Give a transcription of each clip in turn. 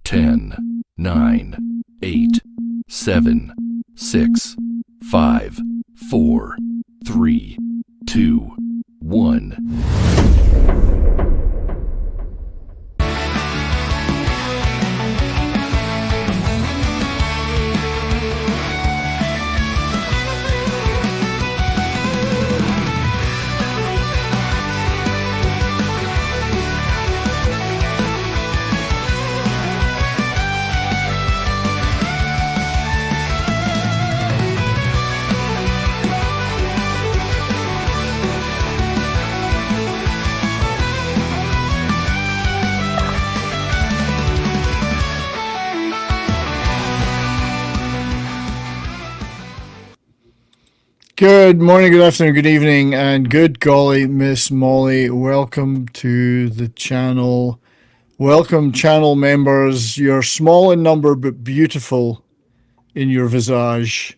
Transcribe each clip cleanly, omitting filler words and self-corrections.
10, 9, 8, 7, 6, 5, 4, 3, 2, 1. Good morning, good afternoon, good evening, and good golly, Miss Molly. Welcome to the channel. Welcome, channel members. You're small in number, but beautiful in your visages.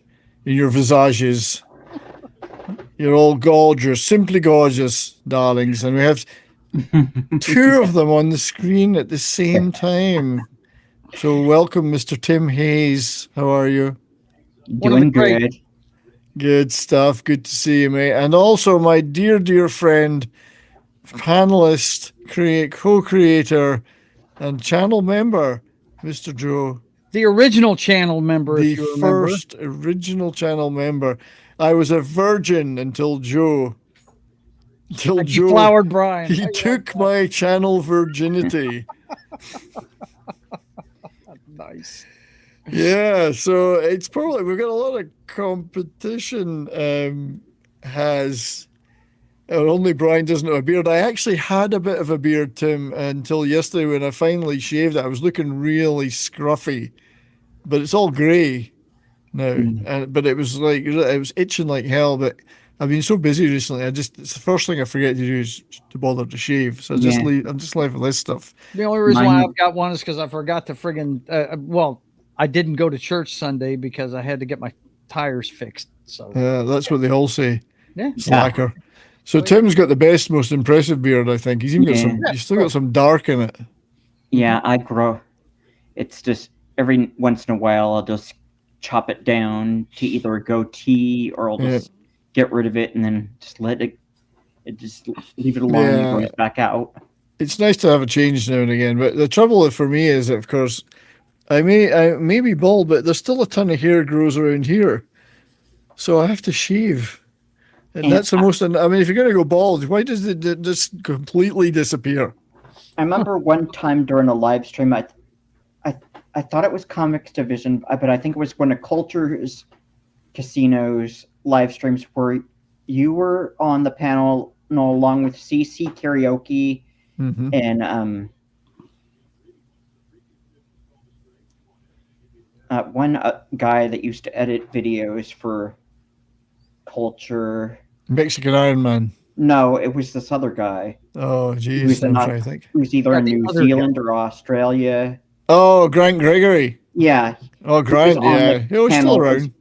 You're all gorgeous, simply gorgeous, darlings. And we have two of them on the screen at the same time. So welcome, Mr. Tim Hayes. How are you? Doing good. Good stuff. Good to see you, mate. And also my dear, dear friend, panelist, co-creator, and channel member, Mr. Joe. The original channel member, The if you remember. first original channel member. I was a virgin until Joe. Until Joe flowered Brian. He took my channel virginity. Nice. Yeah, so it's probably we've got a lot of competition. Only Brian doesn't have a beard. I actually had a bit of a beard, Tim, until yesterday when I finally shaved it. I was looking really scruffy, but it's all grey now. But it was itching like hell. But I've been so busy recently. it's the first thing I forget to do is to bother to shave. So I'm just left with this stuff. The only reason why I've got one is because I forgot to friggin' I didn't go to church Sunday because I had to get my tires fixed. So that's what they all say. Yeah, slacker. So Tim's got the best, most impressive beard, I think. He's even got he's still got some dark in it. Yeah, I grow. It's just every once in a while I'll just chop it down to either a goatee or I'll just get rid of it and then just leave it alone and it goes back out. It's nice to have a change now and again, but the trouble for me is that, of course, I may be bald, but there's still a ton of hair grows around here, so I have to shave, and that's the most. I mean, if you're gonna go bald, why does it just completely disappear? I remember one time during a live stream, I thought it was Comics Division, but I think it was one of Culture's Casinos live streams where you were on the panel, along with CC Karaoke and one guy that used to edit videos for Culture. Mexican Iron Man. No, it was this other guy. Oh, geez. I think he was either in New Zealand or Australia. Oh, Grant Gregory. Yeah. Oh, Grant, he was still around.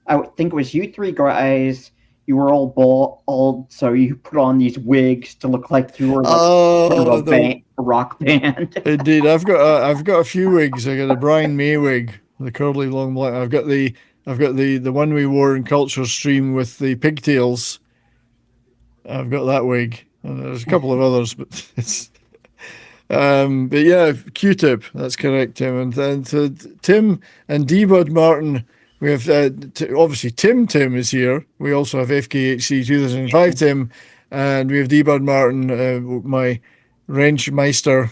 I think it was you three guys. You were all bald, so you put on these wigs to look like you were a rock band. Indeed, I've got a few wigs. I got a Brian May wig, the curly long black. I've got the one we wore in Culture Stream with the pigtails. I've got that wig, and there's a couple of others, but it's. But yeah, Q-tip. That's correct, Tim. And Tim and D-Bud Martin. We have obviously Tim is here. We also have FKHC 2005 Tim, and we have D-Bud Martin, my wrench meister.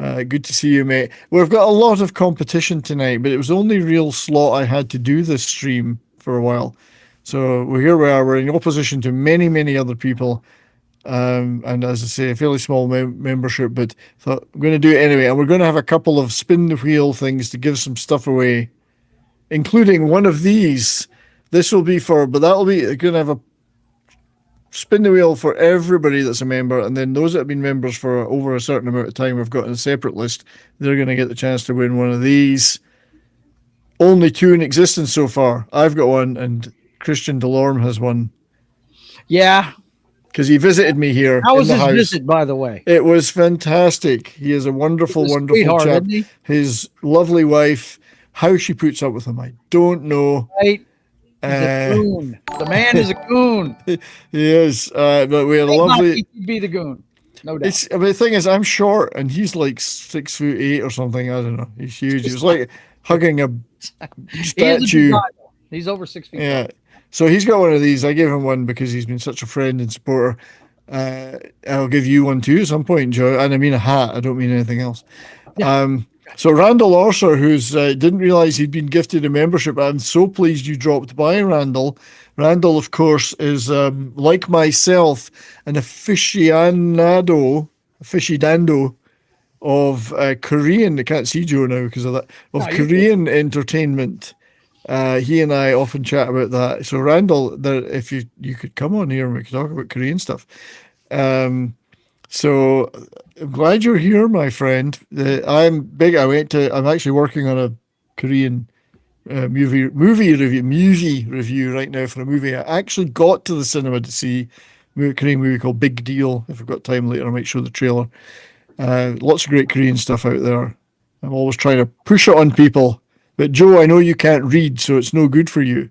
Good to see you, mate. We've got a lot of competition tonight, but it was the only real slot I had to do this stream for a while. So here we are. We're in opposition to many, many other people. And as I say, a fairly small membership, but thought I'm going to do it anyway. And we're going to have a couple of spin the wheel things to give some stuff away, including one of these. This will be but that'll be going to have a spin the wheel for everybody that's a member, and then those that have been members for over a certain amount of time, we've got in a separate list. They're going to get the chance to win one of these. Only two in existence so far. I've got one, and Christian Delorme has one. Yeah. because he visited me here How in was the his house. visit, by the way? It was fantastic. He is a wonderful, He's a wonderful sweetheart, chap. isn't he? His lovely wife. How she puts up with him, I don't know. Right? He's a goon. The man is a goon. He is. But we had a lovely. He'd be the goon, no doubt. I mean, the thing is, I'm short, and he's like 6'8" or something. I don't know. He's huge. He was like hugging a He is a statue. big guy, though. He's over 6 feet. Yeah. So he's got one of these. I gave him one because he's been such a friend and supporter. I'll give you one too at some point, Joe. And I mean a hat. I don't mean anything else. Yeah. So Randall Orser, who's didn't realize he'd been gifted a membership. I'm so pleased you dropped by, Randall. Randall, of course, is like myself, an aficionado of Korean. I can't see Joe now because of that. Of Korean entertainment. He and I often chat about that. So Randall, if you could come on here and we could talk about Korean stuff. So I'm glad you're here, my friend. I'm big. I'm actually working on a Korean movie review right now for a movie. I actually got to the cinema to see a Korean movie called Big Deal. If I've got time later, I might show the trailer. Lots of great Korean stuff out there. I'm always trying to push it on people. But Joe, I know you can't read, so it's no good for you.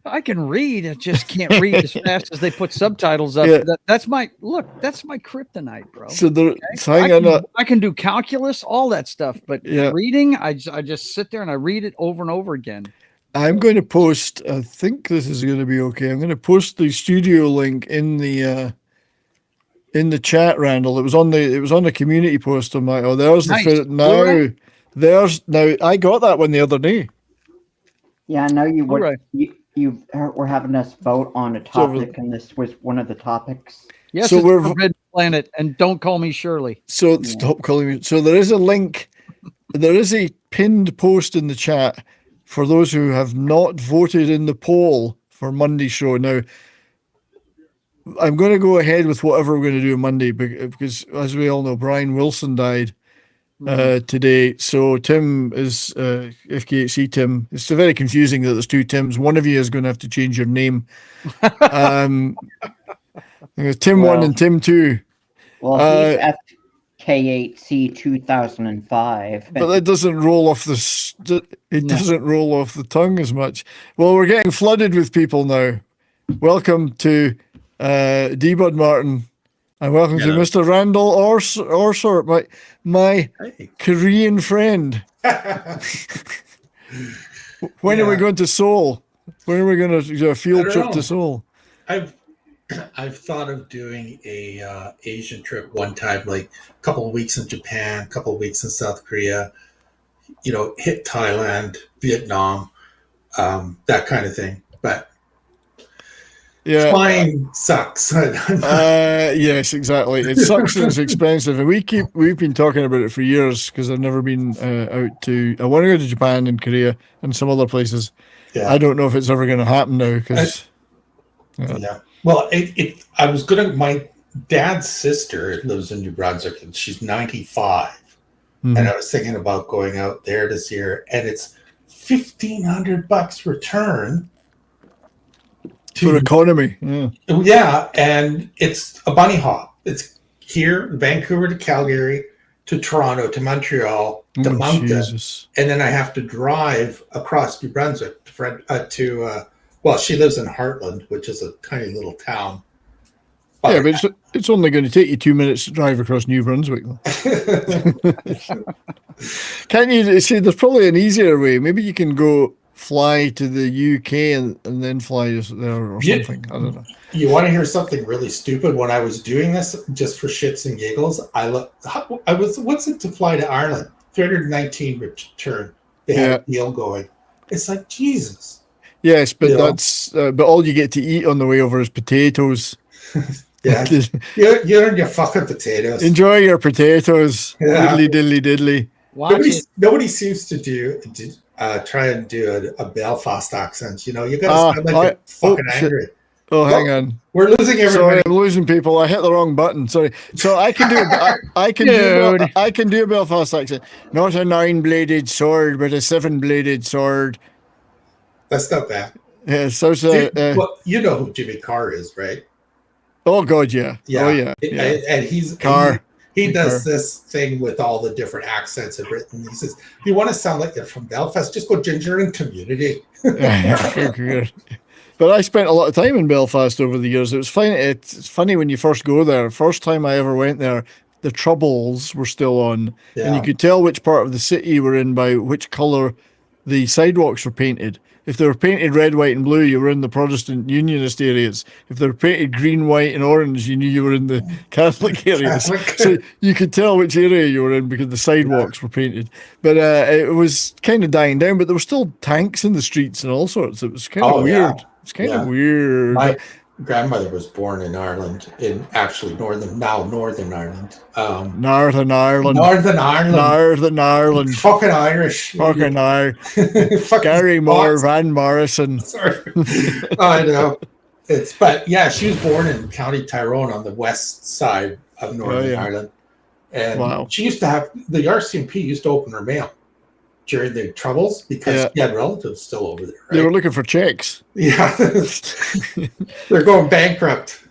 I can read. I just can't read as fast as they put subtitles up. Yeah. That's my kryptonite, bro. So I can do calculus, all that stuff, but reading, I just sit there and I read it over and over again. I'm going to post. I think this is going to be okay. I'm going to post the studio link in the chat, Randall. It was on the community post on my. Oh, there's nice. the now. Right. Now I got that one the other day. Yeah, I know you would. Right. You were having us vote on a topic, and this was one of the topics. Yes, so we're Forbidden Planet, and don't call me Shirley. So stop calling me. So there is a link. There is a pinned post in the chat for those who have not voted in the poll for Monday's show. Now, I'm going to go ahead with whatever we're going to do Monday because, as we all know, Brian Wilson died today. So Tim is FKHC Tim. It's very confusing that there's two Tims. One of you is going to have to change your name. Tim 1 and Tim 2. Well, he's FK8C 2005. But that doesn't roll off doesn't roll off the tongue as much. Well, we're getting flooded with people now. Welcome to D-Bud Martin. And welcome to Mr. Randall Orser, my Korean friend. When are we going to Seoul? When are we going to do a field trip to Seoul? I've thought of doing a Asian trip one time, like a couple of weeks in Japan, a couple of weeks in South Korea, hit Thailand, Vietnam, that kind of thing. But flying sucks. Yes, exactly. It sucks and it's expensive. And we've been talking about it for years because I've never been out to. I want to go to Japan and Korea and some other places. Yeah. I don't know if it's ever going to happen now because. Well, I was my dad's sister lives in New Brunswick and she's 95. Mm-hmm. And I was thinking about going out there to see her, and it's $1,500 return. For economy. Yeah. And it's a bunny hop. It's here, Vancouver to Calgary to Toronto to Montreal to Moncton. Jesus. And then I have to drive across New Brunswick to she lives in Heartland, which is a tiny little town. But it's only going to take you 2 minutes to drive across New Brunswick. Can't you see? There's probably an easier way. Maybe you can fly to the UK and then fly there or something. I don't know. You want to hear something really stupid? When I was doing this just for shits and giggles, what's it to fly to Ireland? 319 return. They had a deal going. It's like, Jesus. Yes, but but all you get to eat on the way over is potatoes. Yeah, you're in your fucking potatoes. Enjoy your potatoes. Yeah. Diddly. Nobody seems to try and do a Belfast accent. You got to sound like fucking angry. Oh, hang on. We're losing everybody. Sorry, I'm losing people. I hit the wrong button. Sorry. So I can do I can do a Belfast accent. Not a 9-bladed sword, but a 7-bladed sword. That's not bad. Yeah, so you know who Jimmy Carr is, right? Oh God, yeah. Yeah. Oh yeah. And he's Car. he does this thing with all the different accents of Britain. He says, if you want to sound like you're from Belfast, just go Ginger and Community. But I spent a lot of time in Belfast over the years. It was fine. It's funny when you first go there. First time I ever went there, the Troubles were still on, and you could tell which part of the city you were in by which colour the sidewalks were painted. If they were painted red, white, and blue, you were in the Protestant Unionist areas. If they were painted green, white, and orange, you knew you were in the Catholic areas. So you could tell which area you were in because the sidewalks were painted. But it was kind of dying down, but there were still tanks in the streets and all sorts. It was kind of weird. Yeah. It's kind of weird. My grandmother was born in Ireland, in actually Northern Ireland. Northern Ireland. Northern Ireland. Fucking Irish. Fucking Irish. Gary Moore, Van Morrison. Sorry. I know. But yeah, she was born in County Tyrone on the west side of Northern Ireland. And she used to have, the RCMP used to open her mail during the Troubles because she had relatives still over there. Right? They were looking for checks. Yeah. They're going bankrupt.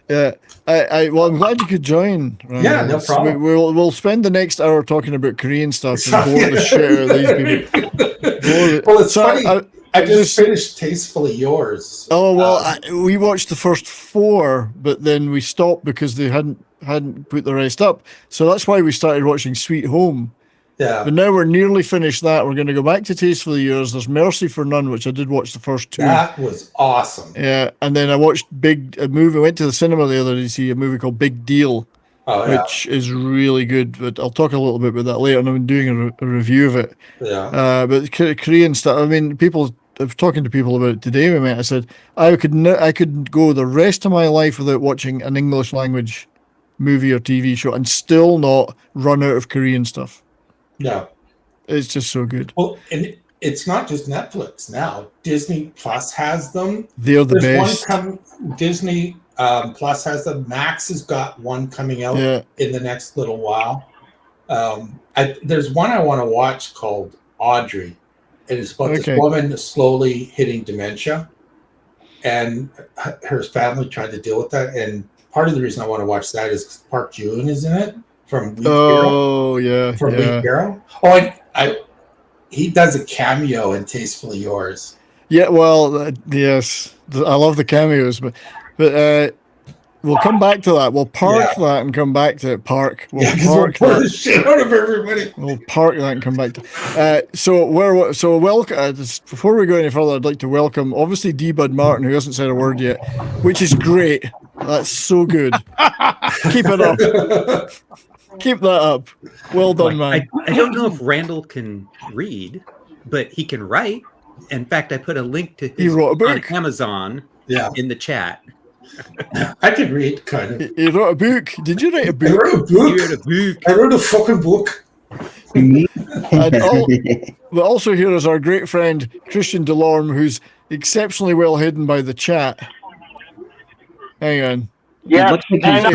Yeah. Well, I'm glad you could join. Ryan. Yeah, no problem. We'll spend the next hour talking about Korean stuff and bore the shit out of these people. Well, it's funny. I just finished Tastefully Yours. Oh, well, we watched the first 4, but then we stopped because they hadn't put the rest up. So that's why we started watching Sweet Home. Yeah. But now we're nearly finished that. We're going to go back to Tastefully Yours. There's Mercy for None, which I did watch the first 2. That was awesome. Yeah. And then I watched a movie. I went to the cinema the other day to see a movie called Big Deal, which is really good. But I'll talk a little bit about that later. And I'm doing a review of it. Yeah. But Korean stuff, I mean, I was talking to people about it today. I said, I could go the rest of my life without watching an English language movie or TV show and still not run out of Korean stuff. Yeah. It's just so good. Well, and it's not just Netflix now. Disney Plus has them. They're the best. Disney Plus has them. Max has got one coming out in the next little while. There's one I want to watch called Audrey. It is about this woman slowly hitting dementia. And her family tried to deal with that. And part of the reason I want to watch that is because Park Ji-hoon is in it. From Weak Hero. Weak Hero. Oh, he does a cameo in Tastefully Yours. Yeah, well, yes, I love the cameos, but we'll come back to that. We'll park that and come back to it. We'll park the shit out of everybody. We'll park that and come back to. Welcome. Before we go any further, I'd like to welcome obviously D. Bud Martin, who hasn't said a word yet, which is great. That's so good. Keep it up. Keep that up. Well done, man. I don't know if Randall can read, but he can write. In fact, I put a link to his on Amazon in the chat. I can read, kind of. He wrote a book. Did you write a book? I wrote a book. You wrote a book. I wrote a fucking book. But also here is our great friend, Christian Delorme, who's exceptionally well hidden by the chat. Hang on. Yeah, and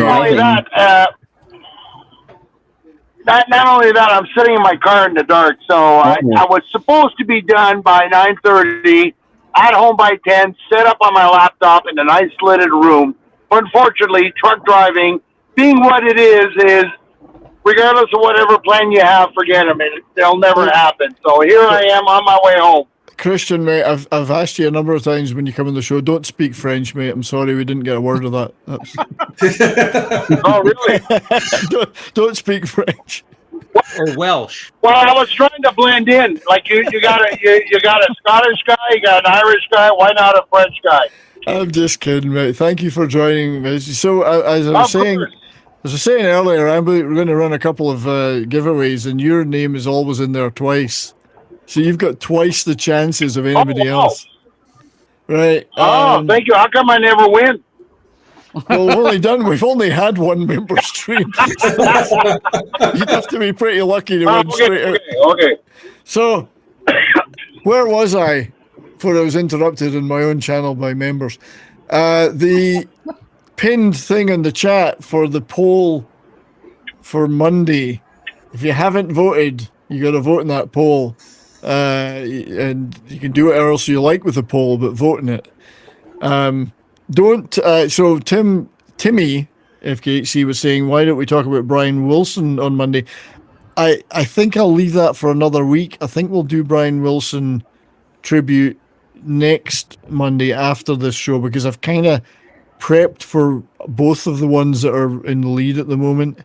not only that, I'm sitting in my car in the dark. So I was supposed to be done by 9:30, at home by 10, set up on my laptop in an isolated room. But unfortunately, truck driving, being what it is regardless of whatever plan you have, forget them. It'll never happen. So here I am on my way home. Christian, mate, I've asked you a number of times when you come on the show, don't speak French, mate. I'm sorry we didn't get a word of that. Oh, really? don't speak French. Or Welsh. Well, I was trying to blend in. Like you got a Scottish guy, you got an Irish guy. Why not a French guy? I'm just kidding, mate. Thank you for joining me. So, as I was saying earlier, we're going to run a couple of giveaways, and your name is always in there twice. So you've got twice the chances of anybody else. Right. Thank you. How come I never win? Well, we've only had one member stream. You'd have to be pretty lucky to win straight out. Okay. So, where was I before I was interrupted in my own channel by members? The pinned thing in the chat for the poll for Monday. If you haven't voted, you got to vote in that poll. And you can do it else you like with the poll, but vote in it. So Tim Timmy FKHC was saying, why don't we talk about Brian Wilson on Monday? I think I'll leave that for another week. I think we'll do Brian Wilson tribute next Monday after this show, because I've kind of prepped for both of the ones that are in the lead at the moment.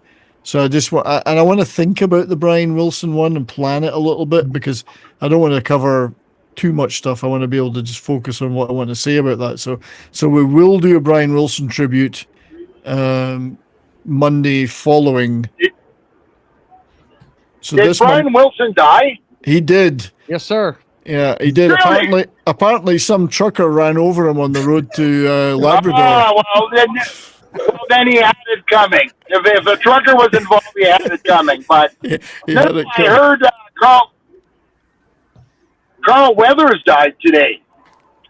So I just want, and I want to think about the Brian Wilson one and plan it a little bit, because I don't want to cover too much stuff. I want to be able to just focus on what I want to say about that. So we will do a Brian Wilson tribute Monday following. So did Brian Wilson die? He did. Yes, sir. Yeah, he did. Really? Apparently, some trucker ran over him on the road to Labrador. Oh, well, then he had it coming. If a trucker was involved, he had it coming. But I heard Carl Weathers died today.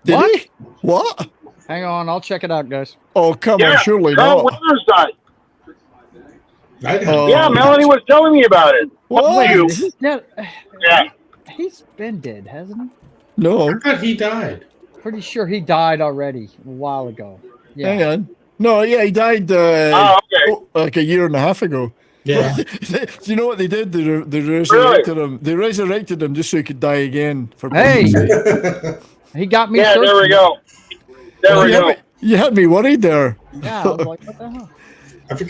Did he? What? Hang on, I'll check it out, guys. Oh, come on, surely Carl not. Weathers died. Yeah, Melanie was telling me about it. What? Yeah. He's been dead, hasn't he? No. I thought he died. Pretty sure he died already a while ago. Yeah. Hang on. No, yeah, he died like a year and a half ago. Yeah. Do you know what they did? They resurrected him. They resurrected him just so he could die again. Hey, he got me. Yeah, searching. there we go. There we go. You had me worried there. Yeah, I was like, what the hell?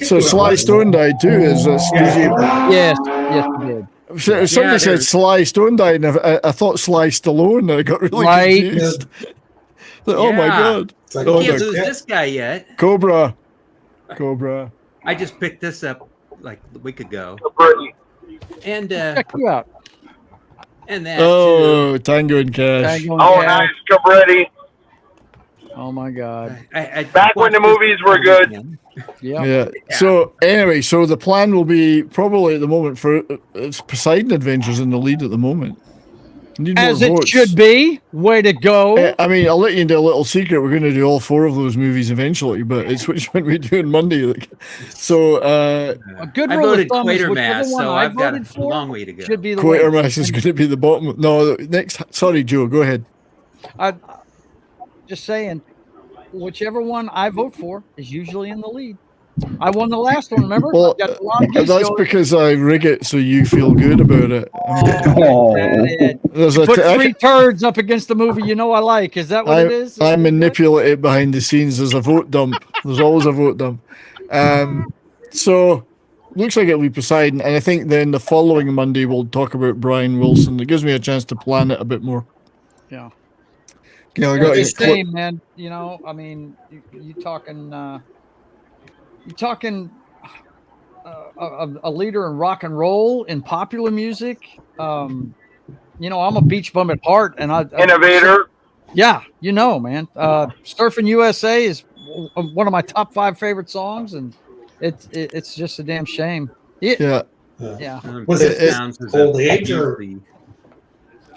So Sly Stone died too. Yes, he did. Somebody said Sly Stone died, and I thought Sly Stallone, and I got really confused. Oh my god! Like, you can't lose this guy yet. Cobra. I just picked this up like a week ago. And check you out. And that. Tango and Cash. Nice, Cabretti. Oh my god! Back when the movies were good. Yeah. So anyway, the plan will be probably at the moment for it's Poseidon Adventures in the lead at the moment. As it should be. Way to go. I mean, I'll let you into a little secret. We're going to do all 4 of those movies eventually, but it's which one we do on Monday. So a good rule of thumb is whichever one I voted for, a long way to go. Should be the Quatermass is going to be the bottom. No, next. Sorry, Joe. Go ahead. Just saying, whichever one I vote for is usually in the lead. I won the last one, remember? Well, that's because I rig it so you feel good about it. Put 3 turds up against the movie you know I like. Is that what it is? I manipulate it behind the scenes. There's a vote dump. There's always a vote dump. So looks like it'll be Poseidon, and I think then the following Monday we'll talk about Brian Wilson. It gives me a chance to plan it a bit more. Yeah. Yeah, I got the same, man. You know, I mean, you talking a leader in rock and roll in popular music. You know, I'm a beach bum at heart, and innovator. Yeah, you know, man. Surfing USA is one of my top 5 favorite songs, and it's just a damn shame. Yeah. Was it old age or?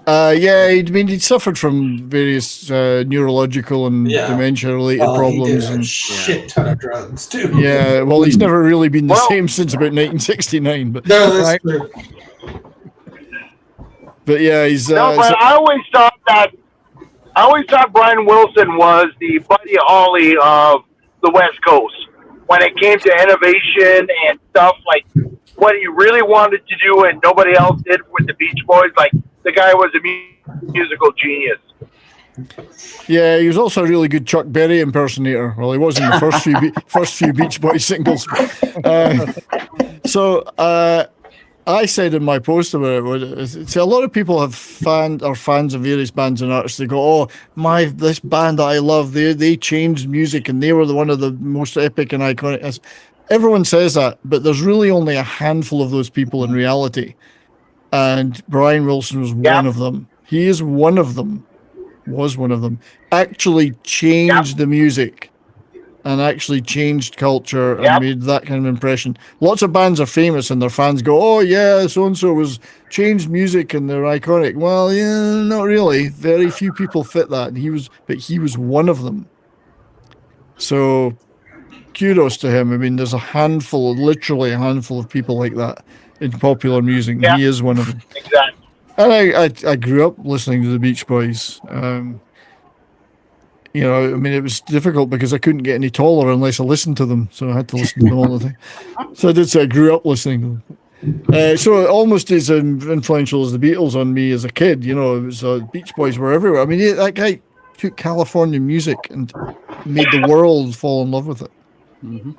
Yeah, I mean, he'd suffered from various neurological and dementia-related problems, and shit ton of drugs too. Yeah, well, he's never really been the same since about 1969. But no, that's true. But yeah, he's. But I always thought Brian Wilson was the Buddy Holly of the West Coast when it came to innovation and stuff like what he really wanted to do and nobody else did with the Beach Boys. Like, the guy was a musical genius. Yeah, he was also a really good Chuck Berry impersonator. Well, he was in the first few Beach Boys singles. I said in my post about it, a lot of people are fans of various bands and artists. They go, this band that I love, they changed music and they were one of the most epic and iconic. Everyone says that, but there's really only a handful of those people in reality. And Brian Wilson was one of them. He is one of them. Was one of them. Actually changed the music and actually changed culture and made that kind of impression. Lots of bands are famous and their fans go, oh yeah, so-and-so was changed music and they're iconic. Well, yeah, not really. Very few people fit that. He was one of them. So kudos to him. I mean, there's literally a handful of people like that in popular music. Yeah. He is one of them. Exactly. And I grew up listening to the Beach Boys. you know, I mean, it was difficult because I couldn't get any taller unless I listened to them. So I had to listen to them all the time. So I did. So I grew up listening to them. So almost as influential as the Beatles on me as a kid. You know, it was Beach Boys were everywhere. I mean, that guy took California music and made the world fall in love with it. Mm-hmm.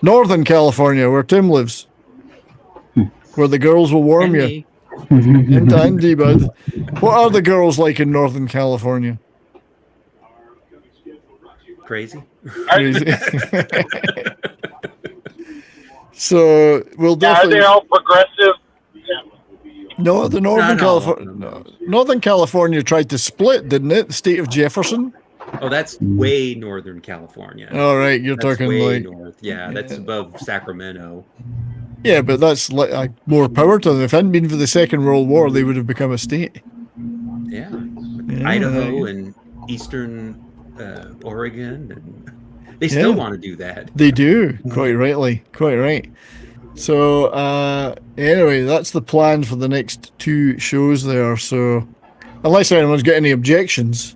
Northern California, where Tim lives, where the girls will warm you. And Andy, bud. What are the girls like in Northern California? Crazy. So we'll definitely. Are they all progressive? No, the Northern California tried to split, didn't it? The state of Jefferson. Oh, that's way Northern California. All right, you're that's talking way like north. Yeah, that's above Sacramento. Yeah, but that's like more power to them. If it hadn't been for the Second World War, they would have become a state. Yeah, Idaho and Eastern Oregon, and they still want to do that. They do, quite rightly, quite right. So anyway, that's the plan for the next 2 shows there. So unless anyone's got any objections,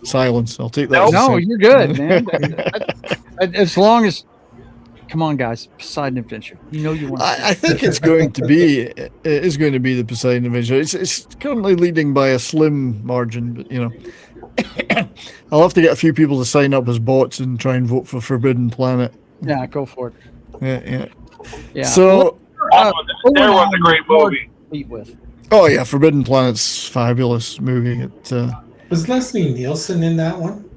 silence. I'll take that. No, you're good, man. As long as, come on, guys, Poseidon Adventure. You know you want. I think it's going to be. It is going to be the Poseidon Adventure. It's currently leading by a slim margin, but you know, I'll have to get a few people to sign up as bots and try and vote for Forbidden Planet. Yeah, go for it. Yeah. So there was a great movie. Oh yeah, Forbidden Planet's fabulous movie. It was Leslie Nielsen in that one?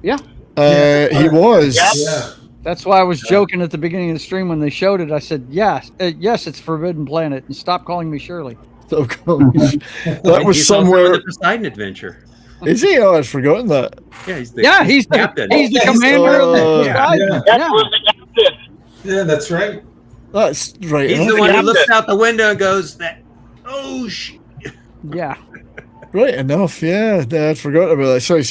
Yeah. He was. Yeah. That's why I was joking at the beginning of the stream when they showed it. I said, yes, it's Forbidden Planet, and stop calling me Shirley. That was somewhere. The Poseidon Adventure. Is he? Oh, I've forgotten that. Yeah, he's the captain. He's the commander of the Poseidon. Yeah, that's right. That's right. He's the one who looks out the window and goes, shit. Yeah. Right enough. Yeah, I forgot about that. Sorry,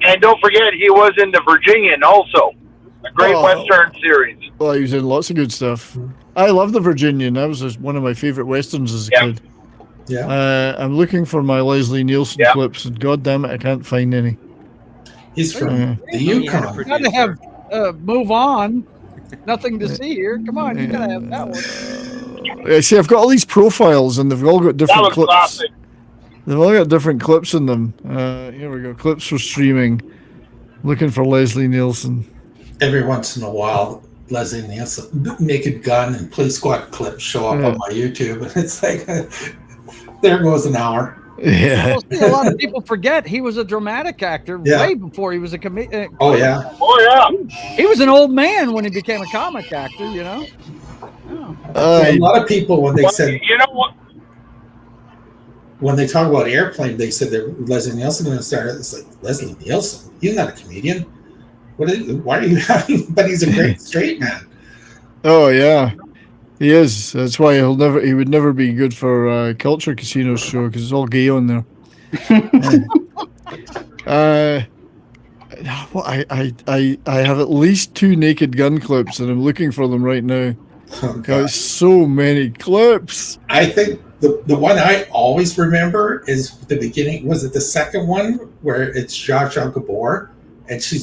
and don't forget, he was in the Virginian also, a great Western series. Well, he was in lots of good stuff. I love the Virginian. That was one of my favorite Westerns as a kid. Yeah. I'm looking for my Leslie Nielsen clips, and God damn it, I can't find any. He's from the Yukon. You gotta have move on. Nothing to see here. Come on, you gotta have that one. See, I've got all these profiles, and they've all got different clips. Classic. They've all got different clips in them. Here we go. Clips for streaming. Looking for Leslie Nielsen. Every once in a while, Leslie Nielsen, Naked Gun, and Police Squad clips show up on my YouTube, and it's like, there goes an hour. Yeah. Well, see, a lot of people forget he was a dramatic actor way before he was a comedian. Oh yeah. He was an old man when he became a comic actor. You know. A lot of people when they said, you know what? When they talk about Airplane, they said that Leslie Nielsen going to start. It's like, Leslie Nielsen, he's not a comedian. Why are you having? But he's a great straight man. Oh yeah, he is. That's why he would never be good for Culture Casino's show because it's all gay on there. I have at least 2 Naked Gun clips, and I'm looking for them right now. Got so many clips. I think the one I always remember is the beginning. Was it the second one where it's Zsa Zsa Gabor and she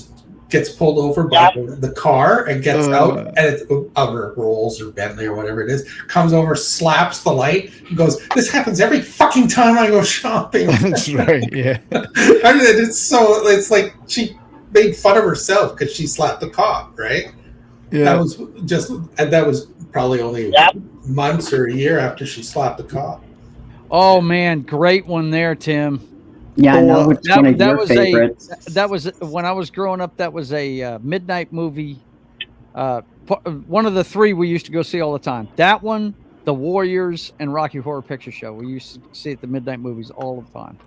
gets pulled over by the car and gets out, and it's other Rolls or Bentley or whatever it is, comes over, slaps the light, and goes, "This happens every fucking time I go shopping." That's right. Yeah. I mean, it's like she made fun of herself because she slapped the cop, right? Yeah. That was probably only months or a year after she slapped the cop. Oh man, great one there, Tim. Yeah, I know which one of your favorites. That was when I was growing up. That was a midnight movie. One of the 3 we used to go see all the time. That one, The Warriors, and Rocky Horror Picture Show. We used to see at the midnight movies all the time.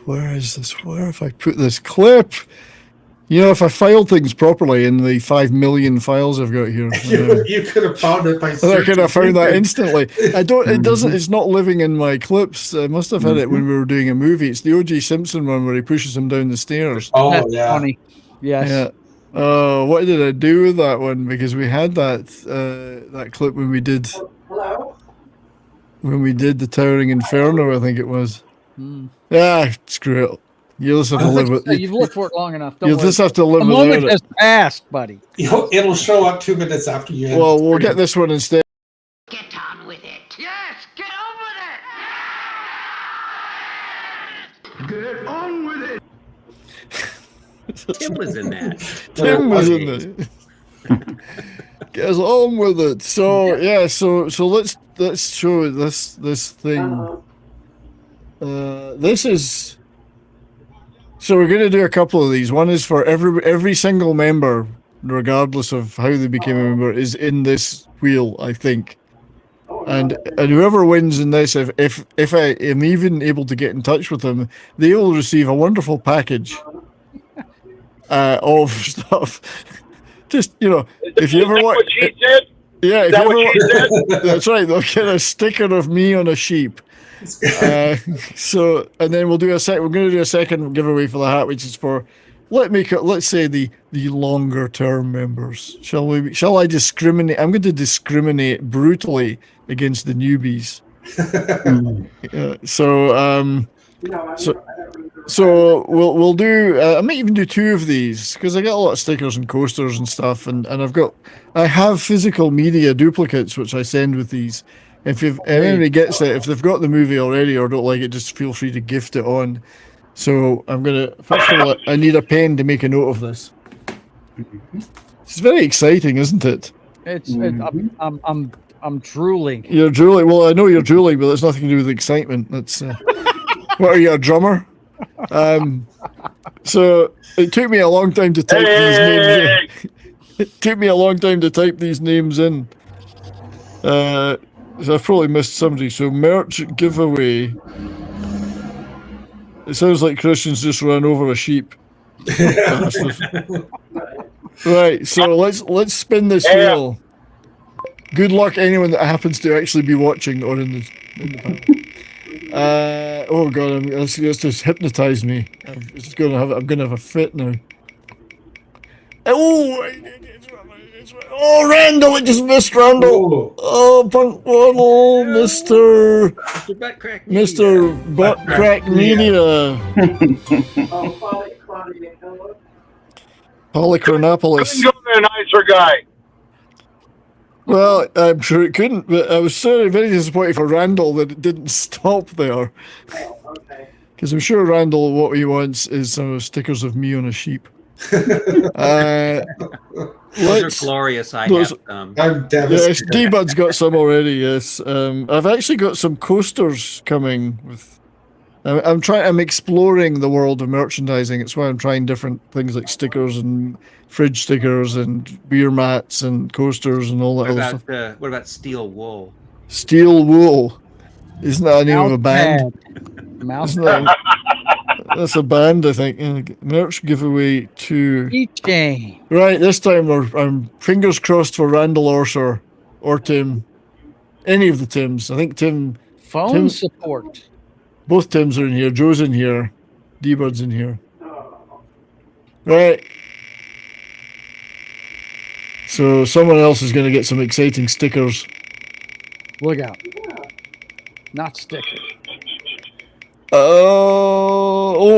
Where is this? Where have I put this clip? You know, if I filed things properly in the 5 million files I've got here, you could have found it by. I could have found that instantly. I don't. It doesn't. It's not living in my clips. I must have had it when we were doing a movie. It's the O.J. Simpson one where he pushes him down the stairs. Oh, that's yeah. Funny. Yes. Yeah. What did I do with that one? Because we had that clip when we did. Hello. when we did the Towering Inferno, I think it was. Screw it. You just have to live with it. You've looked for it long enough. You'll just have to live with it. The moment has passed, buddy. It'll show up 2 minutes after you end. Well, we'll get this one instead. Get on with it. Yes, get on with it. Get on with it. Tim was in that. Tim was in this. Get us on with it. So yeah, so let's show this thing. This is. So we're going to do a couple of these. One is for every single member, regardless of how they became a member, is in this wheel, I think. And whoever wins in this, if I am even able to get in touch with them, they will receive a wonderful package of stuff. Just, if you ever want... Yeah, if you ever want, that's right. They'll get a sticker of me on a sheep. So, and then we're going to do a second giveaway for the hat, which is for, let's say the longer term members. Shall I discriminate? I'm going to discriminate brutally against the newbies. So we'll do. I might even do 2 of these because I got a lot of stickers and coasters and stuff, and I have physical media duplicates which I send with these. If anybody gets it, if they've got the movie already or don't like it, just feel free to gift it on. So I'm gonna first of all, I need a pen to make a note of this. It's very exciting, isn't it? I'm drooling. You're drooling. Well, I know you're drooling, but it's nothing to do with excitement. That's what are you, a drummer? So it took me a long time to type these names in. It took me a long time to type these names in. So I've probably missed somebody. So merch giveaway. It sounds like Christian's just ran over a sheep. Right, so let's spin this wheel. Good luck anyone that happens to actually be watching or in the panel. Oh god, it's just hypnotized me. I'm gonna have a fit now. Oh, Randall! It just missed Randall. Oh, Punk Waddle, Mr. Butt Crack Media. Polychronopolis. Couldn't go to a nicer guy. Well, I'm sure it couldn't, but I was very disappointed for Randall that it didn't stop there. Because I'm sure Randall, what he wants is some stickers of me on a sheep. Those are glorious. I'm devastated. Yes, D-Bud's got some already. Yes, I've actually got some coasters coming. I'm exploring the world of merchandising. It's why I'm trying different things like stickers and fridge stickers and beer mats and coasters and all that other stuff. What about steel wool? Steel wool. Isn't that a name of a band? That's a band, I think. Merch giveaway 2. Keychain. Right, this time I'm fingers crossed for Randall Orser or Tim. Any of the Tims. I think Tim. Phone support. Both Tims are in here. Joe's in here. D-Bud's in here. Right. So someone else is going to get some exciting stickers. Look out. Not stickers.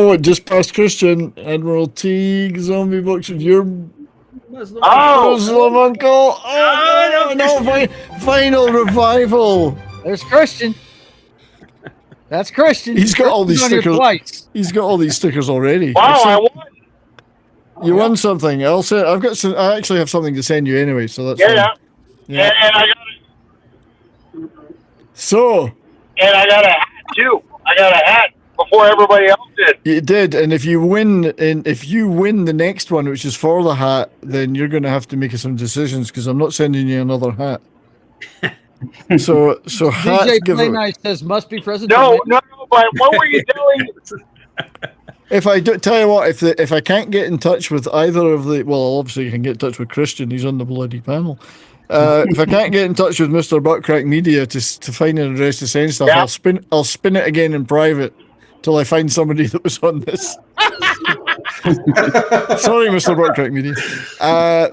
It just passed Christian. Admiral Teague, Zombie Box of your Muslim uncle. Oh, no, final revival. There's Christian. That's Christian. He's got all these stickers. He's got all these stickers already. Wow, I won. You won something. I actually have something to send you anyway, so that's yeah. And I got it. So. And I got a hat too. I got a hat before everybody else did. You did, and if you win the next one, which is for the hat, then you're going to have to make some decisions because I'm not sending you another hat. So hat DJ Play Nice says must be present. No, but what were you telling? If I do, tell you what, if I can't get in touch with either of the, well, obviously you can get in touch with Christian. He's on the bloody panel. If I can't get in touch with Mr. Buttcrack Media to find an address to send stuff, I'll spin it again in private till I find somebody that was on this. Sorry, Mr. Buttcrack Media.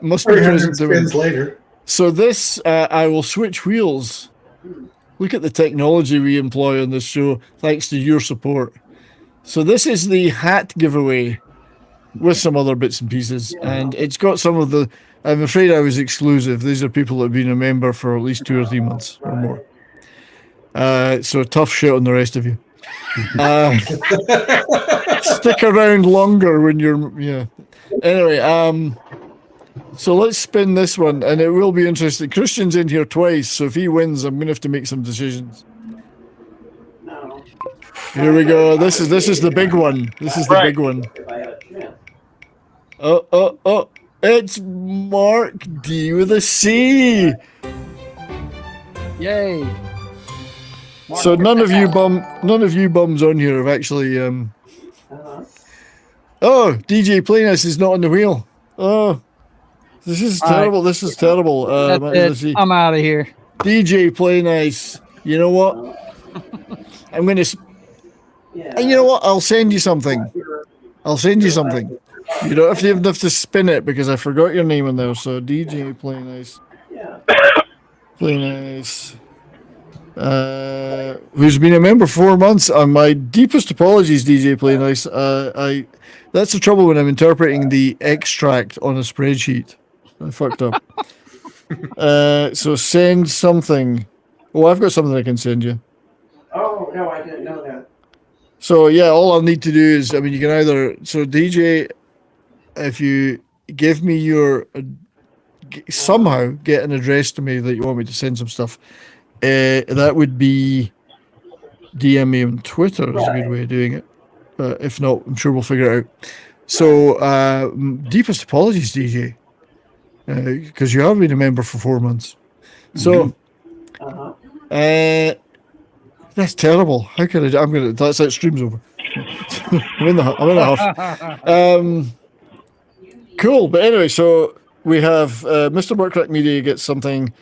Must be present to win. Later. So this, I will switch wheels. Look at the technology we employ on this show, thanks to your support. So this is the hat giveaway with some other bits and pieces, and it's got some of the. I'm afraid I was exclusive. These are people that have been a member for at least 2 or 3 months or more. So tough shit on the rest of you. Stick around longer when you're. Yeah. Anyway, so let's spin this one, and it will be interesting. Christian's in here twice, so if he wins, I'm gonna have to make some decisions. Here we go. This is the big one. This is the big one. Oh! It's Mark D with a C. Yay! So none of you bums on here have actually. Oh, DJ Playness is not on the wheel. Oh, this is terrible. This is terrible. I'm out of here. DJ Playness. You know what? I'm gonna. And you know what? I'll send you something. You don't even have to spin it because I forgot your name in there. So DJ Playness. Playness. Who's been a member for 4 months. My deepest apologies, DJ Playness. That's the trouble when I'm interpreting the extract on a spreadsheet. I fucked up. So send something. Oh, I've got something I can send you. Oh, no, I didn't know that. So yeah, all I'll need to do is, I mean, you can either, so DJ, if you give me your, somehow get an address to me that you want me to send some stuff, that would be DM me on Twitter is a good way of doing it. But if not, I'm sure we'll figure it out. So deepest apologies, DJ, because you have been a member for 4 months. So, that's terrible. How can I? I'm gonna. That's that stream's over. I'm in the huff. Cool. But anyway, so we have Mr. Burkcrack Media gets something.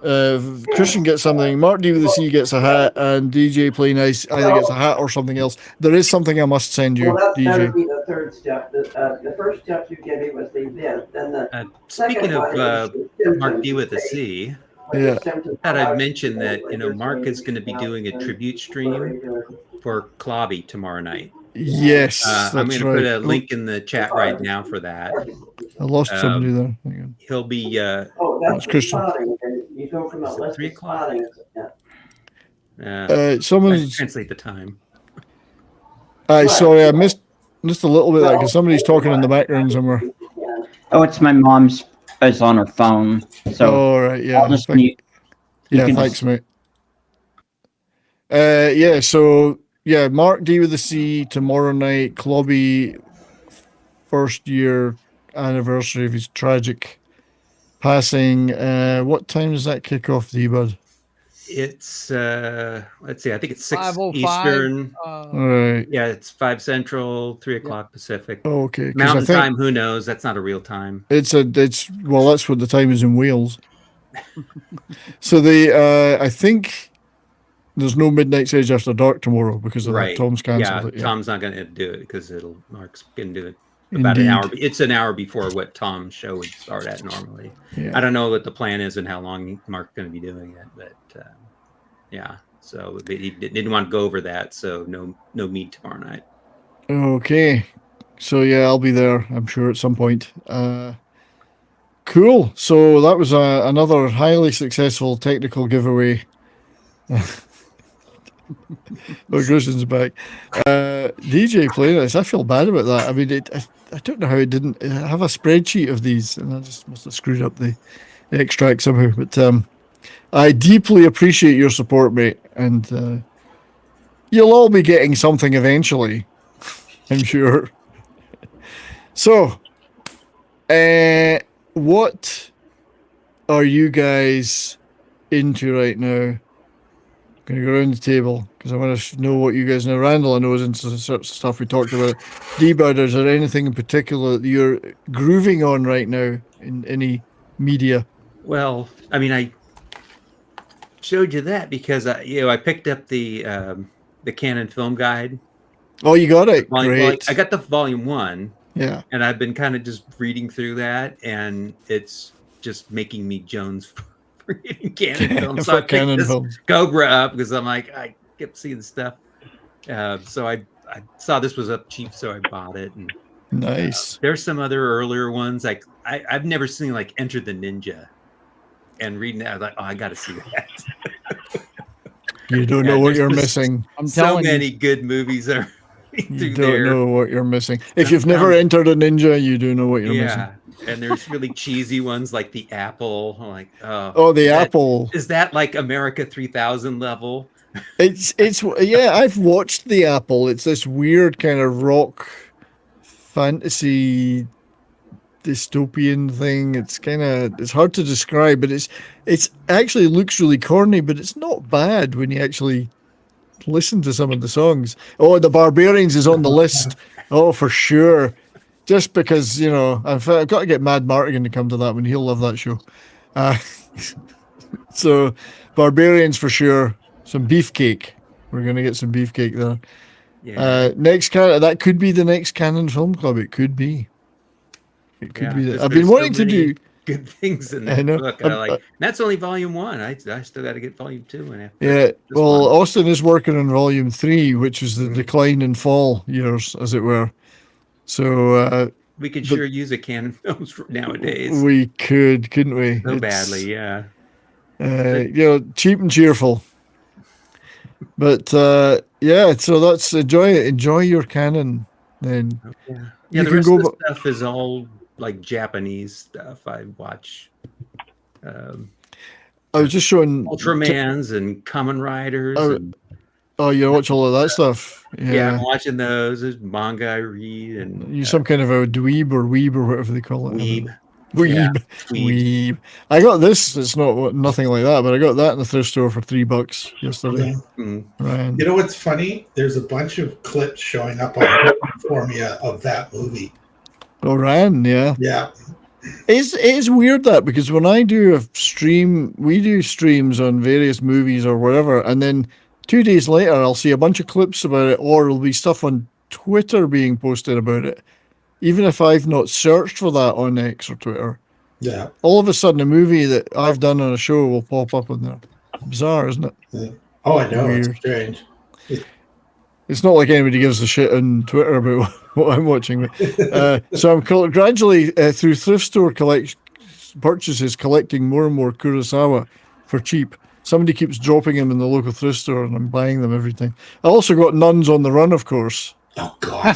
Christian gets something. Mark D with the C gets a hat, and DJ Play Nice either gets a hat or something else. There is something I must send you, well, DJ. That would be the third step. The first step you gave me was the event. Then the speaking of Mark D with a C. Yeah. Thought I'd mention that Mark is going to be doing a tribute stream for Klobby tomorrow night. Yes, I'm going to put a link in the chat right now for that. I lost somebody there. He'll be. That's Christian. You go from a list 3 o'clock. Someone translate the time. Sorry, I missed just a little bit of that because somebody's talking in the background somewhere. Oh, it's my mom's. Is on her phone. So all right, yeah. I'll just mute. Thanks, mate. So Mark D with the C tomorrow night. Klobby, first year anniversary of his tragic passing. What time does that kick off, D-Bud? It's let's see, I think it's 6 5:05, Eastern. Right. Yeah, it's 5 Central, 3 o'clock Pacific. Oh, okay. Mountain time, who knows? That's not a real time. It's that's what the time is in Wales. So I think there's no Midnight's Edge After Dark tomorrow because of that. Tom's cancelled it. Yeah, Tom's not going to do it because Mark's going to do it about an hour. It's an hour before what Tom's show would start at normally. Yeah. I don't know what the plan is and how long Mark's going to be doing it, but so he didn't want to go over that, so no meet tomorrow night. Okay, so I'll be there, I'm sure, at some point. Cool. So that was another highly successful technical giveaway. Christian's back. DJ playing this. I feel bad about that. I mean, I don't know how it didn't have a spreadsheet of these, and I just must have screwed up the extract somehow. But I deeply appreciate your support, mate, and you'll all be getting something eventually, I'm sure. So, what are you guys into right now? I'm going to go around the table because I want to know what you guys know. Randall, I know, is into the sort of stuff we talked about. D-Bud, is there anything in particular that you're grooving on right now in any media? Well, I mean, I showed you that because I picked up the Canon Film Guide. Oh, you got it. Great. I got the volume 1. Yeah. And I've been kind of just reading through that, and it's just making me Jones creating canon films. So For I picked canon this films. Cobra up because I'm like, I kept seeing stuff. So I saw this was up cheap, so I bought it. And Nice. there's some other earlier ones. Like I've never seen like Enter the Ninja, and reading that, I was like, oh, I got to see that. You don't know what you're missing. I'm so telling many you. good movies are. You don't know what you're missing. If you've never entered a ninja, you do know what you're missing. And there's really cheesy ones like the Apple. I'm like, the Apple. Is that like America 3000 level? It's yeah. I've watched the Apple. It's this weird kind of rock fantasy dystopian thing. It's hard to describe, but it's actually looks really corny, but it's not bad when you actually listen to some of the songs. Oh, the Barbarians is on the list. Oh, for sure. Just because, I've got to get Mad Martigan to come to that one. He'll love that show. So Barbarians for sure. Some Beefcake. We're going to get some Beefcake there. Yeah. That could be the next Canon Film Club. It could be. It could be that. I've been wanting to do good things in that book. That's only volume 1. I still got to get volume 2. Well, Austin is working on volume 3, which is the decline and fall years, as it were. So we could sure use a Canon Films nowadays. We could, couldn't we? So badly, yeah. Cheap and cheerful. But so that's enjoy your Canon then. Yeah, the rest of the stuff is all like Japanese stuff. I watch. I was just showing Ultramans and Kamen Riders. You watch all of that stuff. Yeah, I'm watching those. There's manga I read, and you some kind of a dweeb or weeb or whatever they call it. Weeb. I got this. It's nothing like that, but I got that in the thrift store for $3 yesterday. You know what's funny? There's a bunch of clips showing up on for me of that movie. Oh, Ryan, yeah. Yeah. It's weird that, because when I do a stream, we do streams on various movies or whatever, and then 2 days later I'll see a bunch of clips about it, or there'll be stuff on Twitter being posted about it, even if I've not searched for that on X or Twitter. Yeah. All of a sudden, a movie that I've done on a show will pop up in there. Bizarre, isn't it? Yeah. Oh, I know. Weird. It's strange. It's not like anybody gives a shit on Twitter about what I'm watching. So I'm gradually, through thrift store purchases, collecting more and more Kurosawa for cheap. Somebody keeps dropping them in the local thrift store, and I'm buying them every time. I also got Nuns on the Run, of course. Oh, God.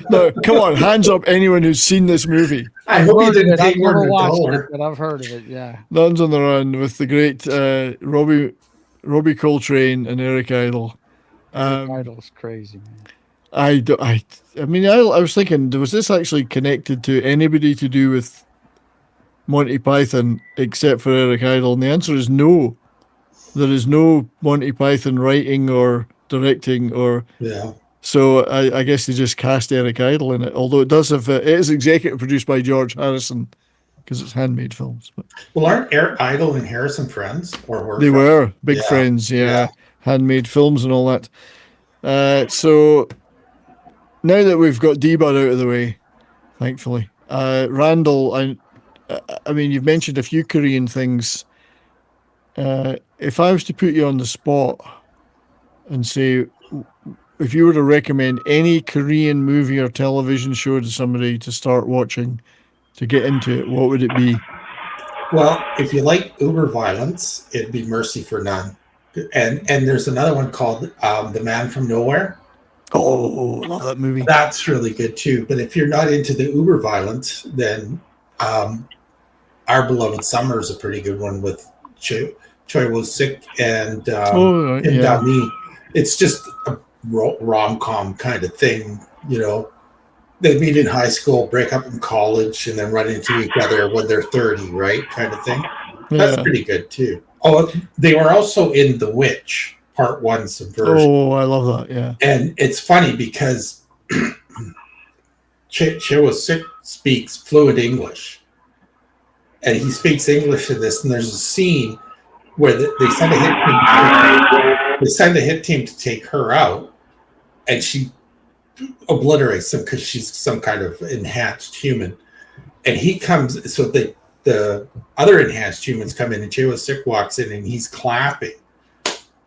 No, come on, hands up anyone who's seen this movie. I hope you didn't I've take more never than watched $1. it, but I've heard of it, yeah. Nuns on the Run with the great Robbie Coltrane and Eric Idle. Idle's crazy, man. I was thinking, was this actually connected to anybody to do with Monty Python except for Eric Idle? And the answer is no. There is no Monty Python writing or directing so I guess they just cast Eric Idle in it, although it does have it is executive produced by George Harrison because it's handmade films. But Well, aren't Eric Idle and Harrison friends? Or they were big friends, handmade films and all that. So now that we've got D-Bud out of the way, thankfully, Randall, I mean, you've mentioned a few Korean things. If I was to put you on the spot and say, if you were to recommend any Korean movie or television show to somebody to start watching, to get into it, what would it be? Well, if you like uber violence, it'd be Mercy for None. And there's another one called The Man from Nowhere. Oh, I love that movie. That's really good too. But if you're not into the uber violence, then Our Beloved Summer is a pretty good one with Choi Woo-sik and Kim Da-mi. It's just a rom-com kind of thing, They meet in high school, break up in college, and then run into each other when they're 30, right? Kind of thing. That's pretty good too. Oh, they were also in The Witch, Part 1 Subversion. Oh, I love that, yeah. And it's funny because Choi Woo-sik speaks fluent English. And he speaks English in this, and there's a scene where they send a hit team to take her out, and she obliterates them because she's some kind of enhanced human. And he comes, so they the other enhanced humans come in, and Cheo Sick walks in, and he's clapping.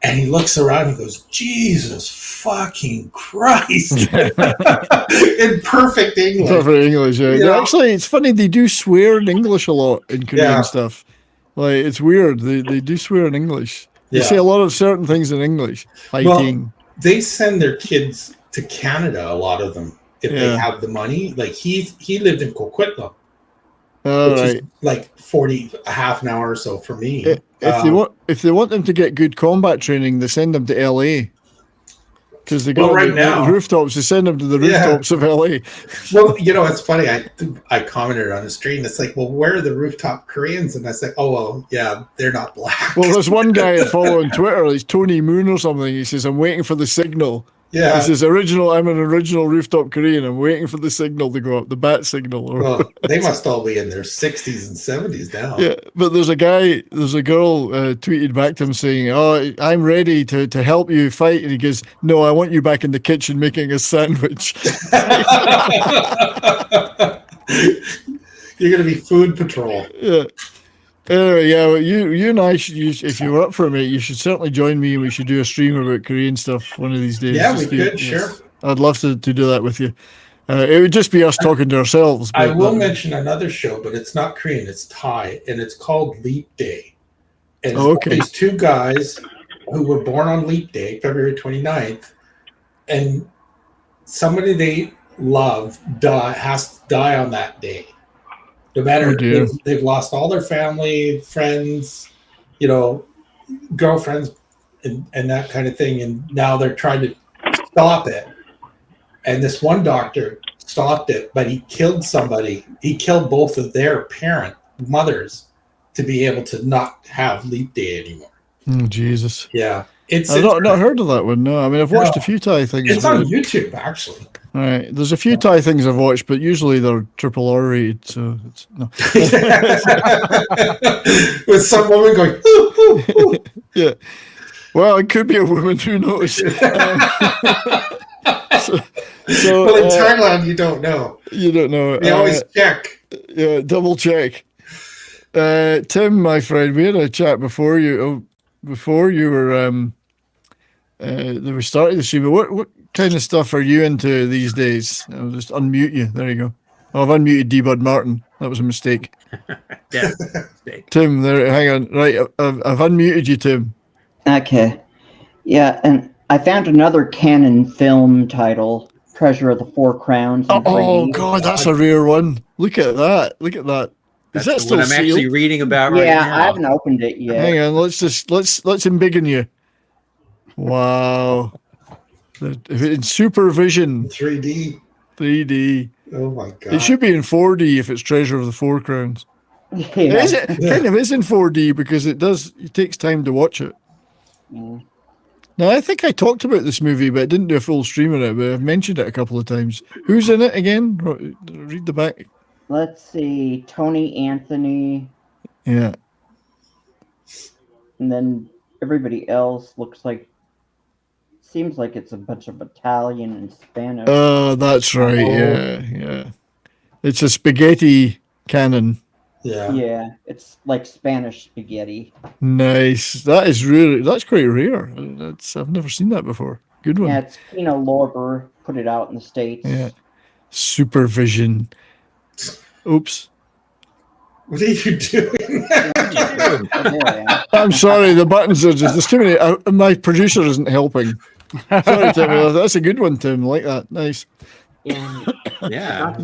And he looks around and goes, Jesus fucking Christ. In perfect English. Perfect English, yeah. Actually, it's funny, they do swear in English a lot in Korean stuff. Like, it's weird. They do swear in English. They say a lot of certain things in English. Fighting. Well, they send their kids to Canada, a lot of them, if they have the money. Like, he lived in Coquitlam. Which is like a half an hour or so for me. If they want them to get good combat training, they send them to LA. Because they got the rooftops, they send them to the rooftops of LA. Well, it's funny. I commented on the stream. It's like, well, where are the rooftop Koreans? And I said, oh, well, yeah, they're not black. Well, there's one guy I follow on Twitter. He's Tony Moon or something. He says, I'm waiting for the signal. Yeah. He says, I'm an original rooftop Korean. I'm waiting for the signal to go up, the bat signal. Well, they must all be in their 60s and 70s now. Yeah, but there's a girl tweeted back to him saying, oh, I'm ready to help you fight. And he goes, no, I want you back in the kitchen making a sandwich. You're going to be food patrol. Yeah. Anyway, you and I, if you were up for it, mate, you should certainly join me and we should do a stream about Korean stuff one of these days. Yeah, we could, sure. I'd love to do that with you. It would just be us talking to ourselves. I will mention another show, but it's not Korean, it's Thai, and it's called Leap Day. And these two guys who were born on Leap Day, February 29th, and somebody they love has to die on that day. No matter, they've lost all their family, friends, girlfriends, and that kind of thing. And now they're trying to stop it. And this one doctor stopped it, but he killed somebody. He killed both of their mothers to be able to not have Leap Day anymore. Oh, Jesus. Yeah. I've not heard of that one, no. I mean, I've watched a few Thai things. It's on YouTube, actually. All right. There's a few Thai things I've watched, but usually they're triple R rated, so it's no. With some woman going, ooh, ooh, ooh. Yeah. Well, it could be a woman, who knows? So, well, in Thailand, you don't know. You don't know. They always check. Yeah, double check. Tim, my friend, we had a chat before you were that we started the stream. What kind of stuff are you into these days? I'll just unmute you. There you go. Oh, I've unmuted D-Bud Martin. That was a mistake. Yeah, mistake. Tim, there. Hang on. Right, I've unmuted you, Tim. Okay. Yeah, and I found another canon film title, Treasure of the Four Crowns. Oh God, that's a rare one. Look at that. Is that still what I'm sealed? actually reading about right now? Yeah, I haven't opened it yet. Hang on, let's embiggen you. Wow. In supervision. 3D. Oh my God. It should be in 4D if it's Treasure of the Four Crowns. Yeah. It kind of is in 4D because it takes time to watch it. Mm. Now, I think I talked about this movie, but I didn't do a full stream on it, but I've mentioned it a couple of times. Who's in it again? Read the back. Let's see. Tony Anthony. Yeah. And then everybody else seems like it's a bunch of Italian and Spanish. Oh, that's right. Yeah. It's a spaghetti canon. Yeah, it's like Spanish spaghetti. Nice. That's quite rare. I've never seen that before. Good one. Yeah, it's Lorber put it out in the States. Yeah. Supervision. Oops. What are you doing? I'm sorry, the buttons are just, there's too many. My producer isn't helping. Sorry, Tim. That's a good one, Tim. I like that. Nice. Yeah.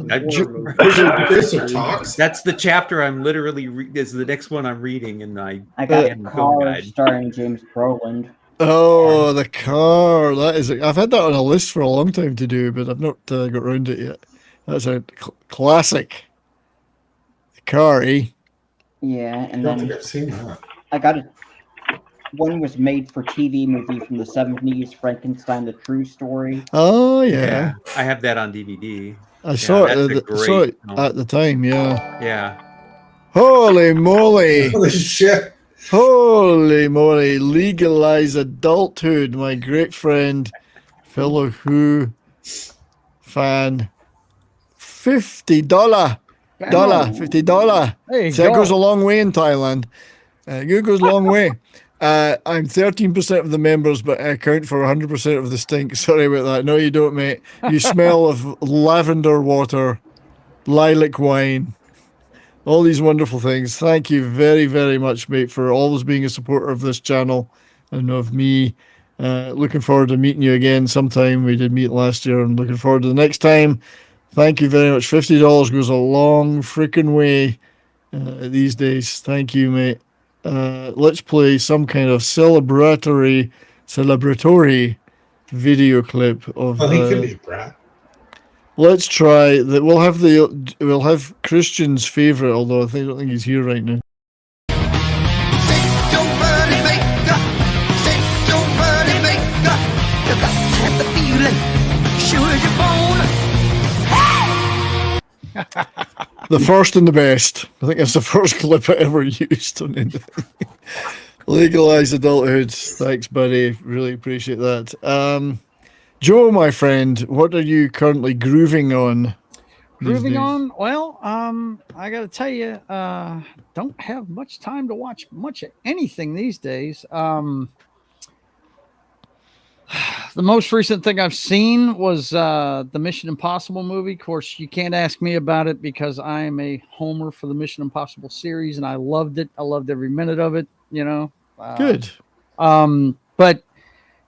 That's the chapter I'm literally is the next one I'm reading, and I got Car starring James Brolin. Oh, the Car. That is. I've had that on a list for a long time to do, but I've not got around it yet. That's a classic. The Car, eh? Yeah, and I don't think I've seen that. I got one was made for TV movie from the 70s, Frankenstein: The True Story. Oh yeah. I have that on DVD. I saw it at the time. Yeah. Yeah. Holy moly! Holy shit! Holy moly! Legalize adulthood, my great friend, fellow Who fan. $50 $50. There you See, that goes a go. long way in Thailand. It goes a long way. I'm 13% of the members, but I account for 100% of the stink. Sorry about that. No, you don't, mate. You smell of lavender water, lilac wine, all these wonderful things. Thank you very, very much, mate, for always being a supporter of this channel and of me. Looking forward to meeting you again sometime. We did meet last year, and looking forward to the next time. Thank you very much. $50 goes a long freaking way these days. Thank you, mate. Let's play some kind of celebratory video clip of. Well, he could be a brat. Let's try that. We'll have Christian's favorite, although I don't think he's here right now. The first and the best. I think that's the first clip I ever used on anything. Legalized adulthood. Thanks, buddy. Really appreciate that. Joe, my friend, what are you currently grooving on? Grooving on? Well, I got to tell you, don't have much time to watch much of anything these days. The most recent thing I've seen was the Mission Impossible movie. Of course, you can't ask me about it because I am a homer for the Mission Impossible series, and I loved it. I loved every minute of it, you know. Good. But,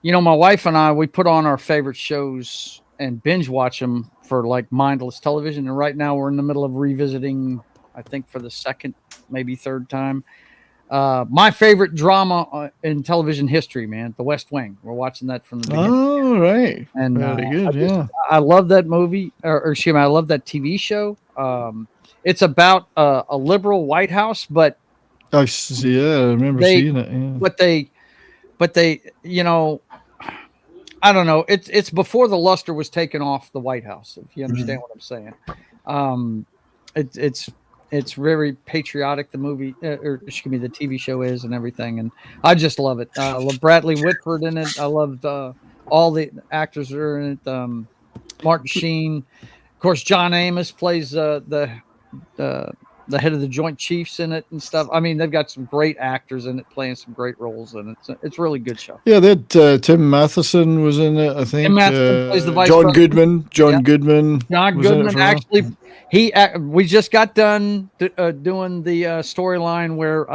you know, my wife and I, we put on our favorite shows and binge watch them for, like, mindless television. And right now we're in the middle of revisiting, I think for the second, maybe third time, my favorite drama in television history, man, The West Wing. We're watching that from the beginning. Oh, right. And very good. I love that movie, or excuse me, I love that TV show. It's about a liberal White House, but I remember seeing it. Yeah. But they, you know, I don't know. It's before the luster was taken off the White House, if you understand what I'm saying. It's very patriotic, the movie, or excuse me, the TV show is, and everything, and I just love it. I love Bradley Whitford in it. I loved all the actors that are in it. Martin Sheen, of course. John Amos plays the head of the Joint Chiefs in it and stuff. I mean, they've got some great actors in it, playing some great roles in it. It's a really good show. Yeah, they had Tim Matheson was in it, I think. Tim Matheson plays the vice John president. Goodman. John Goodman actually, we just got done doing the storyline where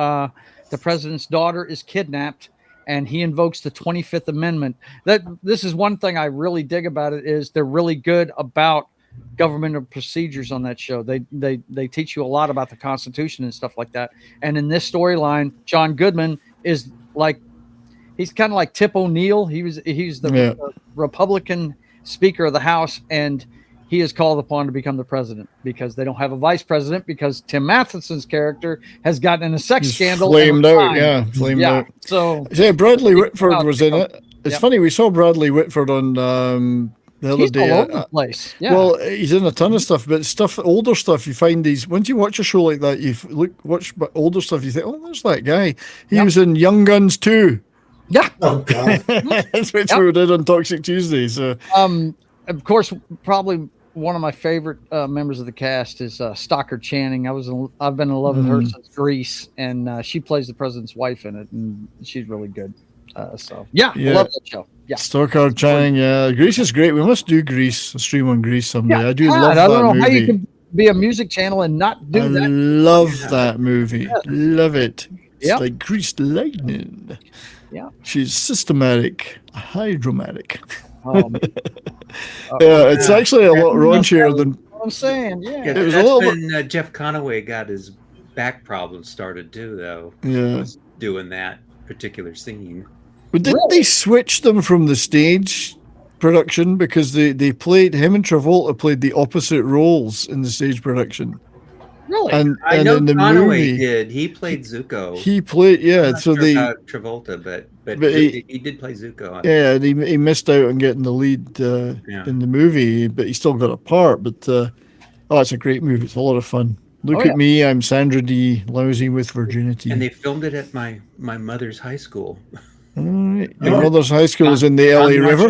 the president's daughter is kidnapped, and he invokes the 25th Amendment. This is one thing I really dig about it, is they're really good about governmental procedures on that show. They teach you a lot about the Constitution and stuff like that. And in this storyline, John Goodman is like, he's kind of like Tip O'Neill. He's the Republican Speaker of the House, and he is called upon to become the president because they don't have a vice president because Tim Matheson's character has gotten in a sex scandal. Flamed out. So Bradley Whitford was in it. It's funny, we saw Bradley Whitford on the other day. All over the place. Yeah. Well, he's in a ton of stuff, but older stuff, you find these. Once you watch a show like that, watch older stuff, you think, oh, there's that guy. He was in Young Guns 2. Yeah. Oh God. That's what we did on Toxic Tuesday. So, of course, probably one of my favorite members of the cast is Stockard Channing. I've been in love with her since Grease, and she plays the president's wife in it, and she's really good. I love that show. Yeah, Stockard Channing. Yeah, Grease is great. We must do Grease, a stream on Grease someday. Yeah, I do love that movie. I don't know how you can be a music channel and not do that. I love that movie. Yeah. Love it. It's like Greased Lightning. Yeah, she's systematic, hydromatic. Yeah, it's actually a lot raunchier than I'm saying. Yeah, it was a little bit. Jeff Conaway got his back problems started too, though. Yeah, was doing that particular scene. But didn't they switch them from the stage production because they played, him and Travolta played the opposite roles in the stage production? Really? And I know in the Conaway movie, did. He played Zuko. He played, so they Travolta, but he did play Zuko. Yeah, and he missed out on getting the lead in the movie, but he still got a part. But it's a great movie. It's a lot of fun. Look at me, I'm Sandra Dee, lousy with virginity. And they filmed it at my mother's high school. All right. Your mother's high school is in the LA River?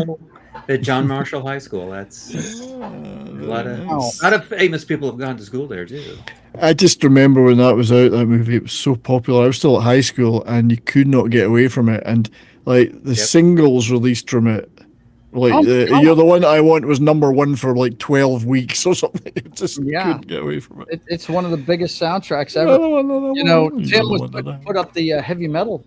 The John Marshall High School. That's lot of famous people have gone to school there too. I just remember when that was out, that movie, it was so popular. I was still at high school and you could not get away from it. And like the singles released from it, like You're the One I Want was #1 for like 12 weeks or something. It just couldn't get away from it. It's one of the biggest soundtracks ever. Tim was put up the heavy metal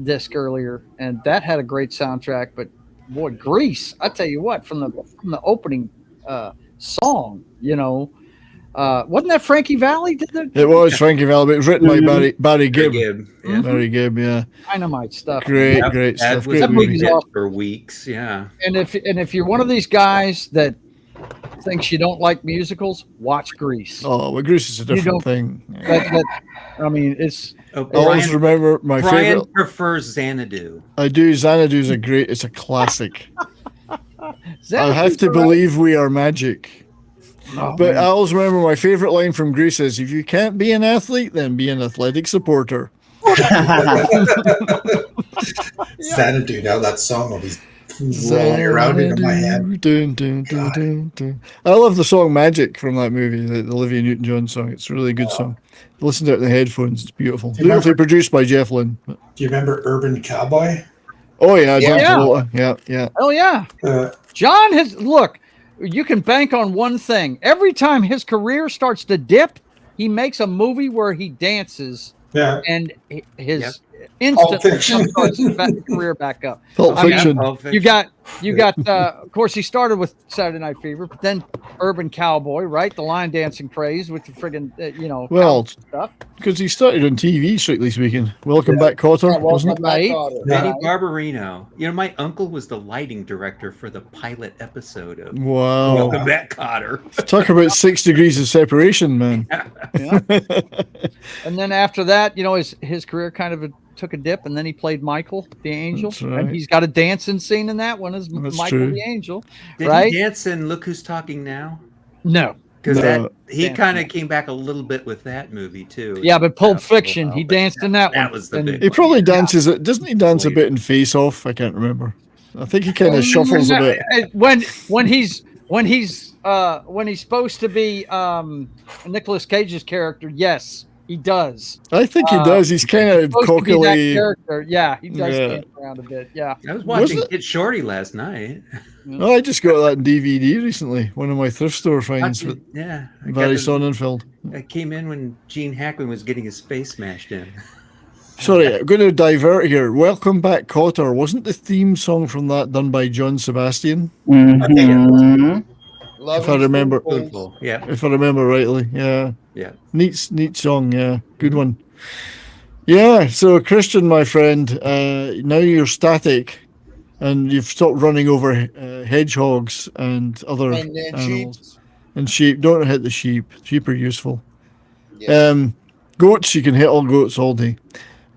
disc earlier, and that had a great soundtrack. But boy, Grease! I tell you what, from the opening song, wasn't that Frankie Valli? It was Frankie Valli, but it was written by Barry Gibb. Barry Gibb, Dynamite stuff. Great stuff. That movie's awesome for weeks, yeah. And if you're one of these guys that thinks you don't like musicals, watch Grease. Oh, well, Grease is a different thing. I mean, it's. I always remember my favorite. Brian prefers Xanadu. I do. Xanadu's it's a classic. I have to believe we are magic. But I always remember my favorite line from Grease is, if you can't be an athlete, then be an athletic supporter. Xanadu, now that song will be rolling around into my head. Dun, dun, dun, dun, dun. I love the song Magic from that movie, the Olivia Newton-John song. It's a really good song. Listen to it in the headphones. It's beautiful. Beautifully produced by Jeff Lynne. Do you remember Urban Cowboy? Oh, yeah. Yeah. Oh, yeah. John has... Look... You can bank on one thing. Every time his career starts to dip, he makes a movie where he dances. Yeah. And his instantly starts his career back up. Pulp Fiction. You got of course, he started with Saturday Night Fever, but then Urban Cowboy, right? The line dancing craze with the friggin', stuff. Because he started on TV, strictly speaking. Welcome Back, Kotter, wasn't it? Right. Eddie Barbarino. My uncle was the lighting director for the pilot episode of Welcome Back, Kotter. Talk about 6 degrees of separation, man. Yeah. And then after that, his career kind of took a dip, and then he played Michael the Angel, and he's got a dancing scene in that one as Michael the Angel. Did he dance in Look Who's Talking Now? No, because he kind of came back a little bit with that movie too. Yeah, but Pulp Fiction, he danced in that one. That was the big He probably dances. Doesn't he dance a bit in Face Off? I can't remember. I think he kind of shuffles a bit. When he's supposed to be Nicolas Cage's character, yes. He does. I think he does. He's kind of cockily. Character. Yeah, he does dance around a bit. Yeah. I was watching Get Shorty last night. Oh, I just got that in DVD recently. One of my thrift store finds with Barry Sonnenfeld. I came in when Gene Hackman was getting his face smashed in. Sorry, I'm going to divert here. Welcome Back, Kotter. Wasn't the theme song from that done by John Sebastian? Mm-hmm. If I remember, if I remember rightly, neat song, good one. Yeah, so Christian, my friend, now you're static, and you've stopped running over hedgehogs and other animals. And sheep, don't hit the sheep. Sheep are useful. Yeah. Goats, you can hit all goats all day.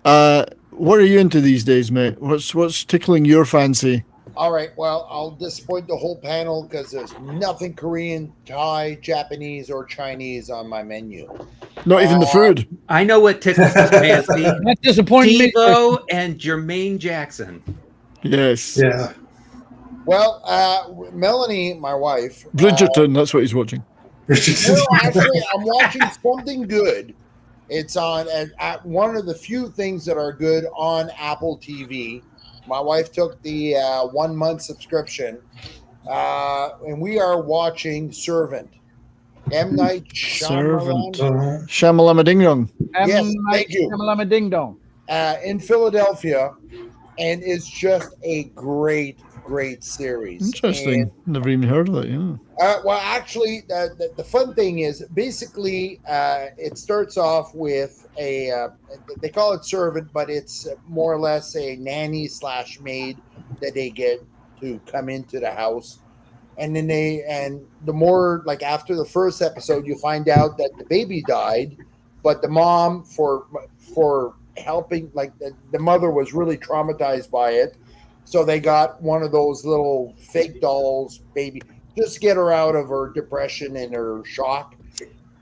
What are you into these days, mate? What's tickling your fancy? All right, well, I'll disappoint the whole panel because there's nothing Korean, Thai, Japanese, or Chinese on my menu. Not even the food. I know what tickles his fancy. That's disappointing. Devo and Jermaine Jackson. Yes. Yeah. Well, Melanie, my wife. Bridgerton, that's what he's watching. No, actually, I'm watching something good. It's on at one of the few things that are good on Apple TV. My wife took the 1 month subscription, and we are watching Servant. M. Night Shyamalan. Shamalama Ding Dong. Yes, thank you. Shamalama Ding Dong. In Philadelphia, and it's just a great series. Interesting. And, never even heard of it. Yeah. Well, actually, the fun thing is basically it starts off with they call it servant, but it's more or less a nanny / maid that they get to come into the house. And then the more like after the first episode, you find out that the baby died, but the mom for helping, like the mother was really traumatized by it. So they got one of those little fake dolls, baby, just to get her out of her depression and her shock.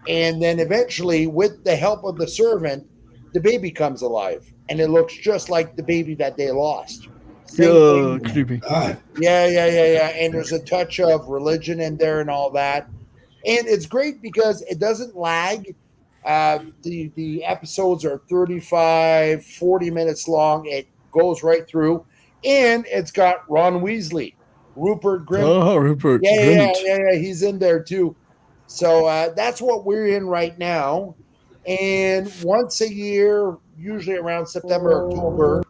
And then eventually, with the help of the servant, the baby comes alive. And it looks just like the baby that they lost. Same thing. Creepy. God. Yeah. And there's a touch of religion in there and all that. And it's great because it doesn't lag. The episodes are 35, 40 minutes long. It goes right through. And it's got Ron Weasley, Rupert Grint. Oh, Rupert Grint. Yeah. He's in there too. So that's what we're in right now. And once a year, usually around September, October,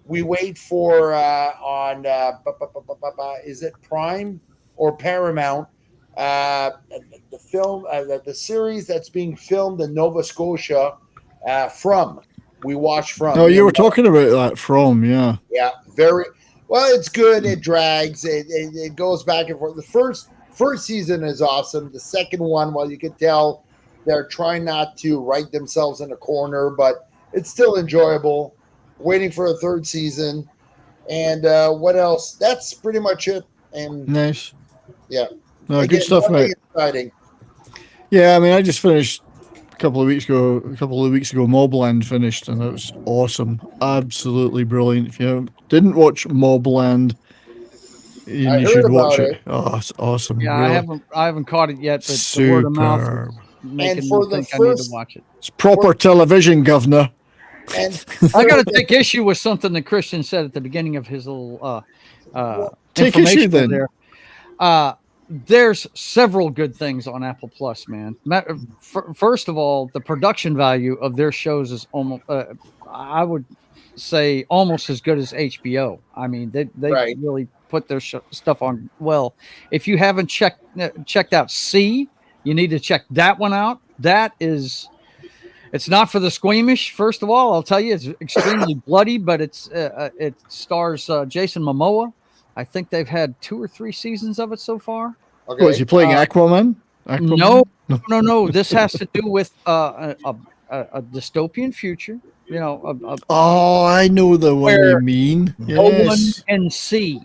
we wait for is it Prime or Paramount? The film, the series that's being filmed in Nova Scotia. We watch From. Oh, you were talking about that From, yeah. Yeah, very well. It's good. It drags. It goes back and forth. The first season is awesome. The second one, well, you can tell they're trying not to write themselves in a corner, but it's still enjoyable. Waiting for a third season. And what else? That's pretty much it. And nice. Yeah. No, again, good stuff, mate. Exciting. Yeah, I mean, I just finished a couple of weeks ago. Mobland finished, and it was awesome. Absolutely brilliant. If you didn't watch Mobland, you should watch it. Oh, it's awesome. Yeah, really. I haven't caught it yet, but Superb. the word of mouth making me think I need to watch it. It's proper television, governor. And I got to take issue with something that Christian said at the beginning of his little take issue then. There. There's several good things on Apple Plus, man. First of all, the production value of their shows is almost, I would say, almost as good as HBO. I mean, they really put their stuff on well. If you haven't checked out C, you need to check that one out. That is, it's not for the squeamish. First of all, I'll tell you, it's extremely bloody, but it stars Jason Momoa. I think they've had 2 or 3 seasons of it so far. Okay. Is he playing Aquaman? No. This has to do with a dystopian future. You know. I know the one you mean. No one can see.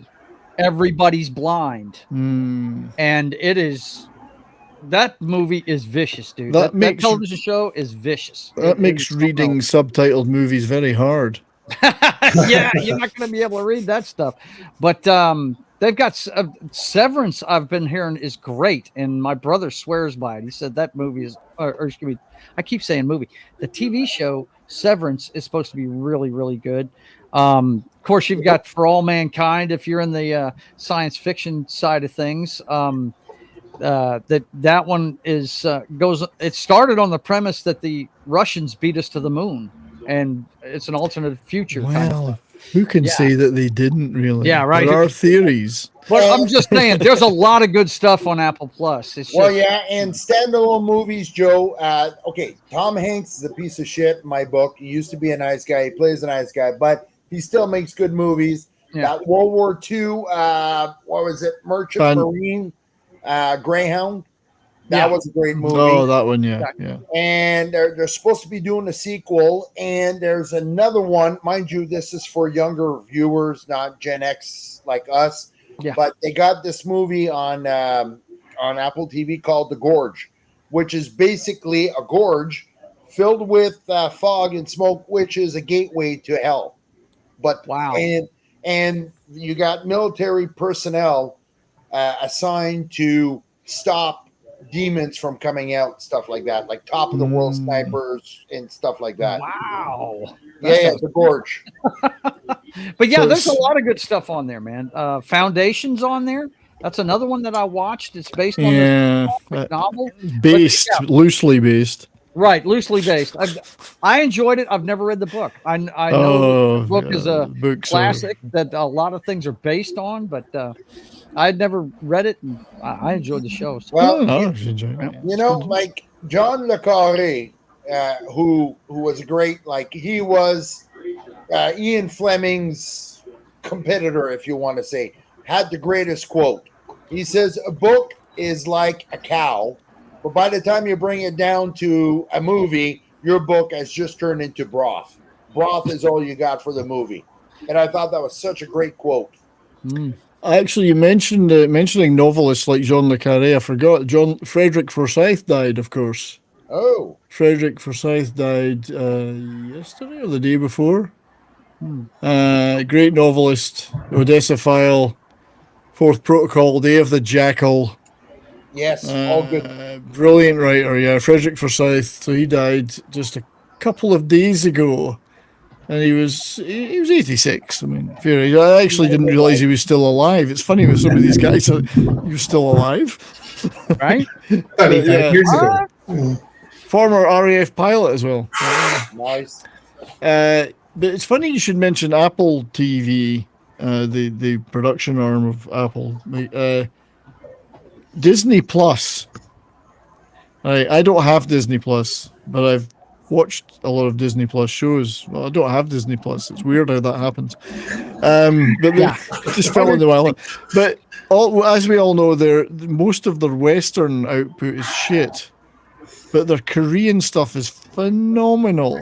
Everybody's blind, and it is. That movie is vicious, dude. That television show is vicious. That makes reading subtitled movies very hard. Yeah, you're not going to be able to read that stuff. But they've got Severance. I've been hearing is great, and my brother swears by it. He said that movie is, or excuse me, I keep saying movie. The TV show Severance is supposed to be really, really good. Of course, you've got For All Mankind. If you're in the science fiction side of things. That one is goes. It started on the premise that the Russians beat us to the moon, and it's an alternate future. Well, who can say that they didn't really? Yeah, right. There are theories. But I'm just saying, there's a lot of good stuff on Apple Plus. And standalone movies, Joe. Okay, Tom Hanks is a piece of shit in my book. He used to be a nice guy. He plays a nice guy, but he still makes good movies. Yeah. That World War II, what was it? Merchant Marine. Greyhound, that was a great movie. Oh, that one, yeah. And they're supposed to be doing a sequel, and there's another one. Mind you, this is for younger viewers, not Gen X like us. Yeah. But they got this movie on Apple TV called The Gorge, which is basically a gorge filled with fog and smoke, which is a gateway to hell. But wow, and you got military personnel assigned to stop demons from coming out, stuff like that, like top of the world snipers and stuff like that. Wow. Yeah, The Gorge. But yeah, there's a lot of good stuff on there, man. Foundation's on there. That's another one that I watched. It's based on this novel. Loosely based. Right, loosely based. I enjoyed it. I've never read the book. I know the book is a classic that a lot of things are based on, but I'd never read it, and I enjoyed the show. So. Well, like John Le Carré, who was a great, he was Ian Fleming's competitor, if you want to say, had the greatest quote. He says, "A book is like a cow, but by the time you bring it down to a movie, your book has just turned into broth. Broth is all you got for the movie." And I thought that was such a great quote. Actually, you mentioned mentioning novelists like John Le Carré. I forgot. Frederick Forsyth died, of course. Oh. Frederick Forsyth died yesterday or the day before. Great novelist, Odessaphile, Fourth Protocol, Day of the Jackal. Yes, all good. Brilliant writer, yeah. Frederick Forsyth. So he died just a couple of days ago, and he was 86. I mean, I actually didn't realize he was still alive. It's funny with some of these guys, you're still alive, right? Former RAF pilot as well. Nice. But it's funny you should mention Apple TV, the production arm of Apple. Disney Plus. I don't have Disney Plus, but I've watched a lot of Disney Plus shows. Well, I don't have Disney Plus. It's weird how that happens. But they just fell in the well. But as we all know, most of their Western output is shit. But their Korean stuff is phenomenal.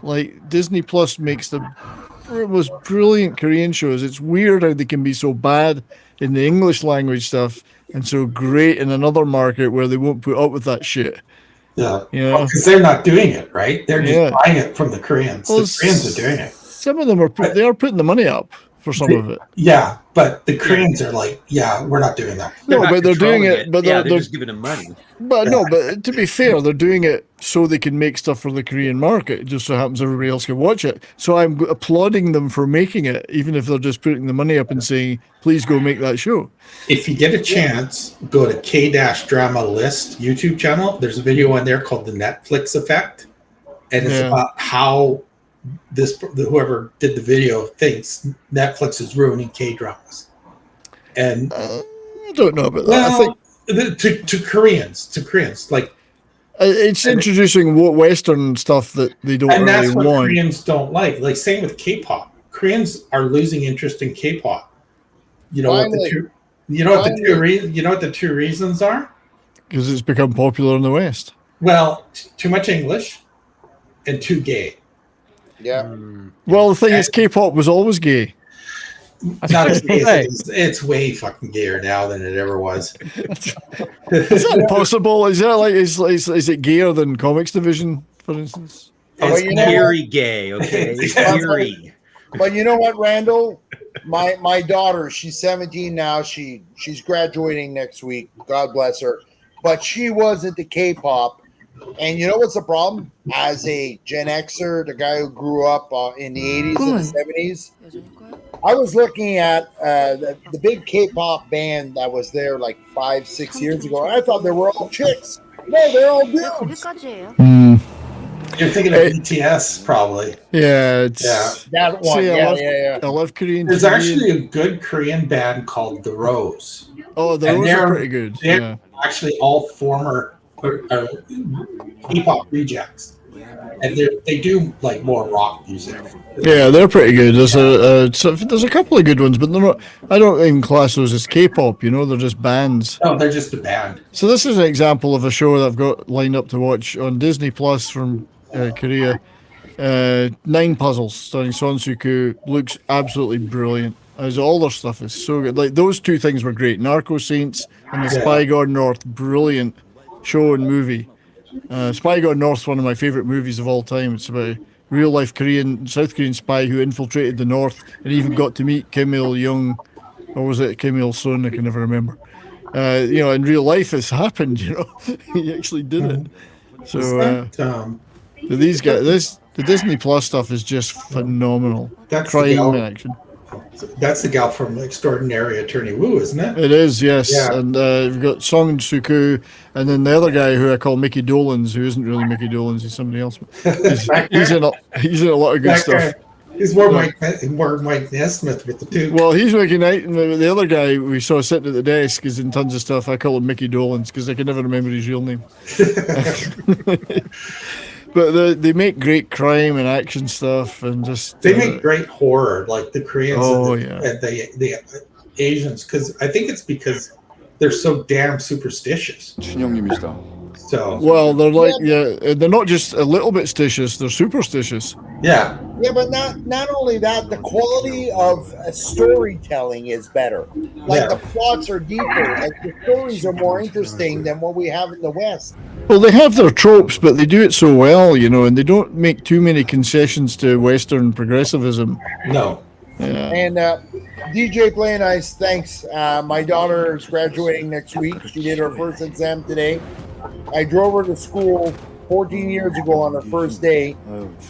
Like Disney Plus makes the most brilliant Korean shows. It's weird how they can be so bad in the English language stuff and so great in another market where they won't put up with that shit. Yeah, because they're not doing it, right? They're just buying it from the Koreans. Well, the Koreans are doing it. Some of them are putting the money up for some of it. Yeah, but the Koreans are like, we're not doing that. No, but they're doing it. But they're just giving them money. But no, but to be fair, they're doing it so they can make stuff for the Korean market. It just so happens everybody else can watch it. So I'm applauding them for making it, even if they're just putting the money up and saying, "Please go make that show." If you get a chance, go to K-Drama List YouTube channel. There's a video on there called The Netflix Effect, and it's about how whoever did the video thinks Netflix is ruining K-dramas. And I don't know about that. Well, I think to Koreans, like it's introducing Western stuff that they don't and really that's what want. Koreans don't like. Like same with K-pop. Koreans are losing interest in K-pop. You know what the two reasons are? Because it's become popular in the West. Well, too much English and too gay. Yeah. Well, the thing is, K-pop was always gay. Not as gay as it's way fucking gayer now than it ever was. Is that possible? Is that like is it gayer than Comics Division, for instance? It's very gay. Okay, it's very. But you know what, Randall? My daughter, she's 17 now. She's graduating next week. God bless her. But she was into K-pop. And you know what's the problem? As a Gen Xer, the guy who grew up in the 80s and the 70s, I was looking at the big K-pop band that was there like 5-6 years ago, and I thought they were all chicks. No, they're all dudes. You're thinking of BTS, probably. Yeah, that one. See, I love Korean. There's actually a good Korean band called The Rose. Oh, The Rose are pretty good. They're actually all former K-pop rejects, and they do like more rock music. Yeah, they're pretty good. There's there's a couple of good ones, but they're not. I don't even class those as K-pop. They're just bands. No, they're just a band. So this is an example of a show that I've got lined up to watch on Disney Plus from Korea. 9 Puzzles starring Son Soo-koo looks absolutely brilliant. As all their stuff is so good. Like those two things were great. Narco Saints and The Spy God North, brilliant show and movie. Spy God North is one of my favorite movies of all time. It's about a real life South Korean spy who infiltrated the North and even got to meet Kim Il-jung, or was it Kim Il-sung? I can never remember. In real life, it's happened. He actually did it. So these guys, the Disney Plus stuff is just phenomenal. That's crime action. That's the gal from Extraordinary Attorney Woo, isn't it? It is, yes. Yeah. And we've got Song Soo-koo, and then the other guy who I call Mickey Dolenz, who isn't really Mickey Dolenz, he's somebody else. He's in a lot of good stuff. He's more Mike Nesmith with the two. Well, he's Mickey Knight, and the other guy we saw sitting at the desk is in tons of stuff. I call him Mickey Dolenz because I can never remember his real name. But they make great crime and action stuff, and just they make great horror, like the Koreans and the Asians. Because I think it's because they're so damn superstitious. So they're not just a little bit stitious; they're superstitious. Yeah. Yeah, but not only that, the quality of storytelling is better. Like the plots are deeper. Like the stories are more interesting than what we have in the West. Well, they have their tropes, but they do it so well, you know, and they don't make too many concessions to Western progressivism. No. Yeah. And DJ Play Nice, thanks. My daughter is graduating next week. She did her first exam today. I drove her to school 14 years ago on her first day.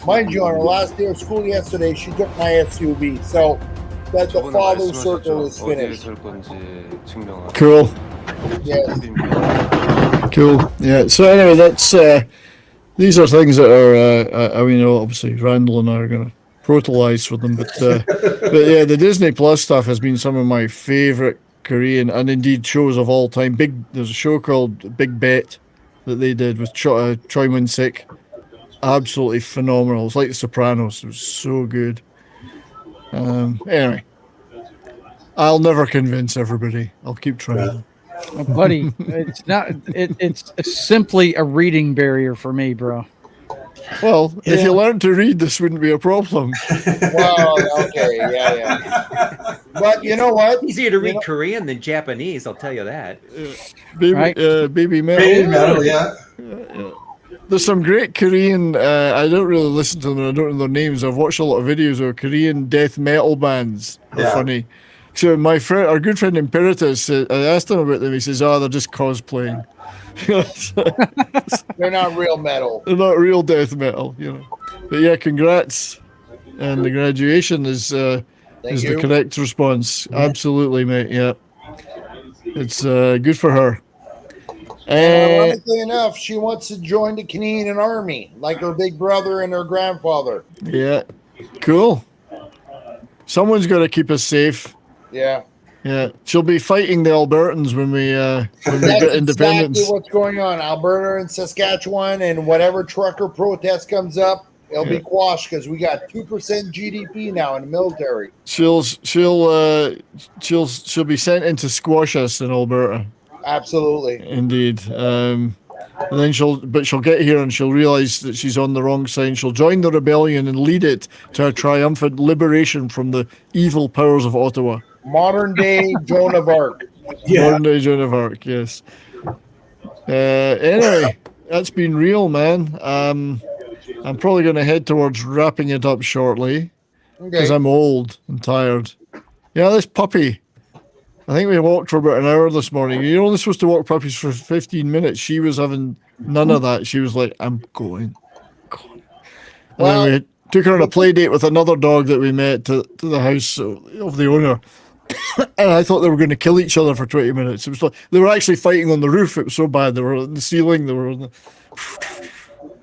Mind you, on her last day of school yesterday, she took my SUV. So that the father circle is finished. Cool. Yes. Cool. Yeah. So anyway, that's these are things that are. I mean, obviously, Randall and I are going to protolize for them, but yeah, the Disney Plus stuff has been some of my favorite Korean and indeed shows of all time. There's a show called Big Bet that they did with Choi Min-sik. Absolutely phenomenal. It's like The Sopranos. It was so good. Anyway, I'll never convince everybody. I'll keep trying. Buddy, it's not. It's simply a reading barrier for me, bro. Well, if you learn to read, this wouldn't be a problem. Well, okay, yeah. But you know what? Easier to read Korean than Japanese, I'll tell you that. Baby Metal. Baby Metal, yeah. There's some great Korean. I don't really listen to them. I don't know their names. I've watched a lot of videos of Korean death metal bands. They're funny. So my friend, our good friend Imperatus, I asked him about them. He says, "Oh, they're just cosplaying. They're not real metal. They're not real death metal, you know." But yeah, congrats, and the graduation is the correct response. Yeah. Absolutely, mate. Yeah, it's good for her. Ironically enough, she wants to join the Canadian Army, like her big brother and her grandfather. Yeah, cool. Someone's got to keep us safe. Yeah. Yeah, she'll be fighting the Albertans when we get independence. Exactly what's going on. Alberta and Saskatchewan, and whatever trucker protest comes up, it'll be quashed because we got 2% GDP now in the military. She'll be sent in to squash us in Alberta. Absolutely. Indeed. And then she'll get here and she'll realize that she's on the wrong side. She'll join the rebellion and lead it to a triumphant liberation from the evil powers of Ottawa. Modern day Joan of Arc. Yeah. Modern day Joan of Arc, yes. Anyway, that's been real, man. I'm probably going to head towards wrapping it up shortly because I'm old and tired. Yeah, this puppy. I think we walked for about an hour this morning. You're only supposed to walk puppies for 15 minutes. She was having none of that. She was like, I'm going. And then we took her on a play date with another dog that we met to the house of the owner. And I thought they were going to kill each other for 20 minutes. It was like they were actually fighting on the roof. It was so bad. They were on the ceiling. They were